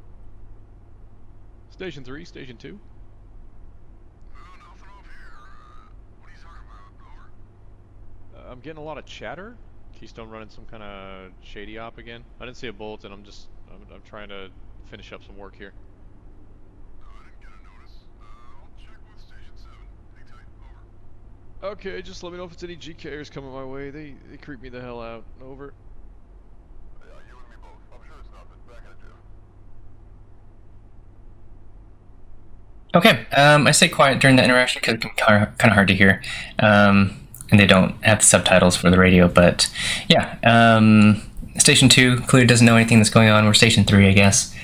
Station 3, Station 2? I'm getting a lot of chatter. Keystone running some kind of shady op again. I didn't see a bulletin. I'm trying to finish up some work here. Okay, just let me know if it's any GKers coming my way. They creep me the hell out. Over. Okay, I stay quiet during the interaction because it can be kind of hard to hear. And they don't have the subtitles for the radio, but yeah. Station 2 clearly doesn't know anything that's going on. We're Station 3, I guess.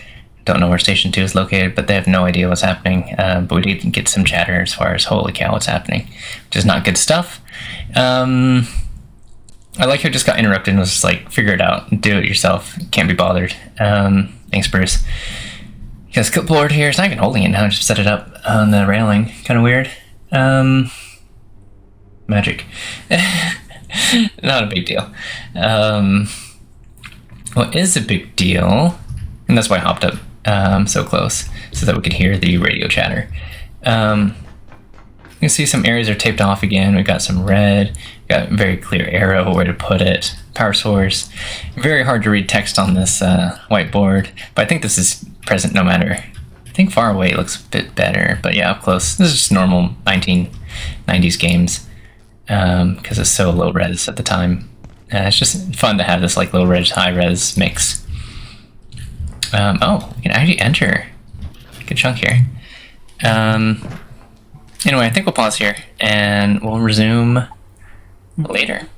Don't know where Station 2 is located, but they have no idea what's happening. But we did get some chatter as far as holy cow, what's happening, which is not good stuff. I like how it just got interrupted and was just like, figure it out, do it yourself, can't be bothered. Thanks, Bruce. Got a clipboard here. It's not even holding it now, just set it up on the railing. Kind of weird. Magic. Not a big deal. What is a big deal, and that's why I hopped up so close, so that we could hear the radio chatter. You can see some areas are taped off again. We've got some red, got a very clear arrow where to put it. Power source. Very hard to read text on this whiteboard, but I think this is present no matter. I think far away it looks a bit better, but yeah, up close. This is just normal 1990s games because it's so low res at the time. It's just fun to have this like low res, high res mix. Oh, we can actually enter a good chunk here. Anyway, I think we'll pause here and we'll resume later.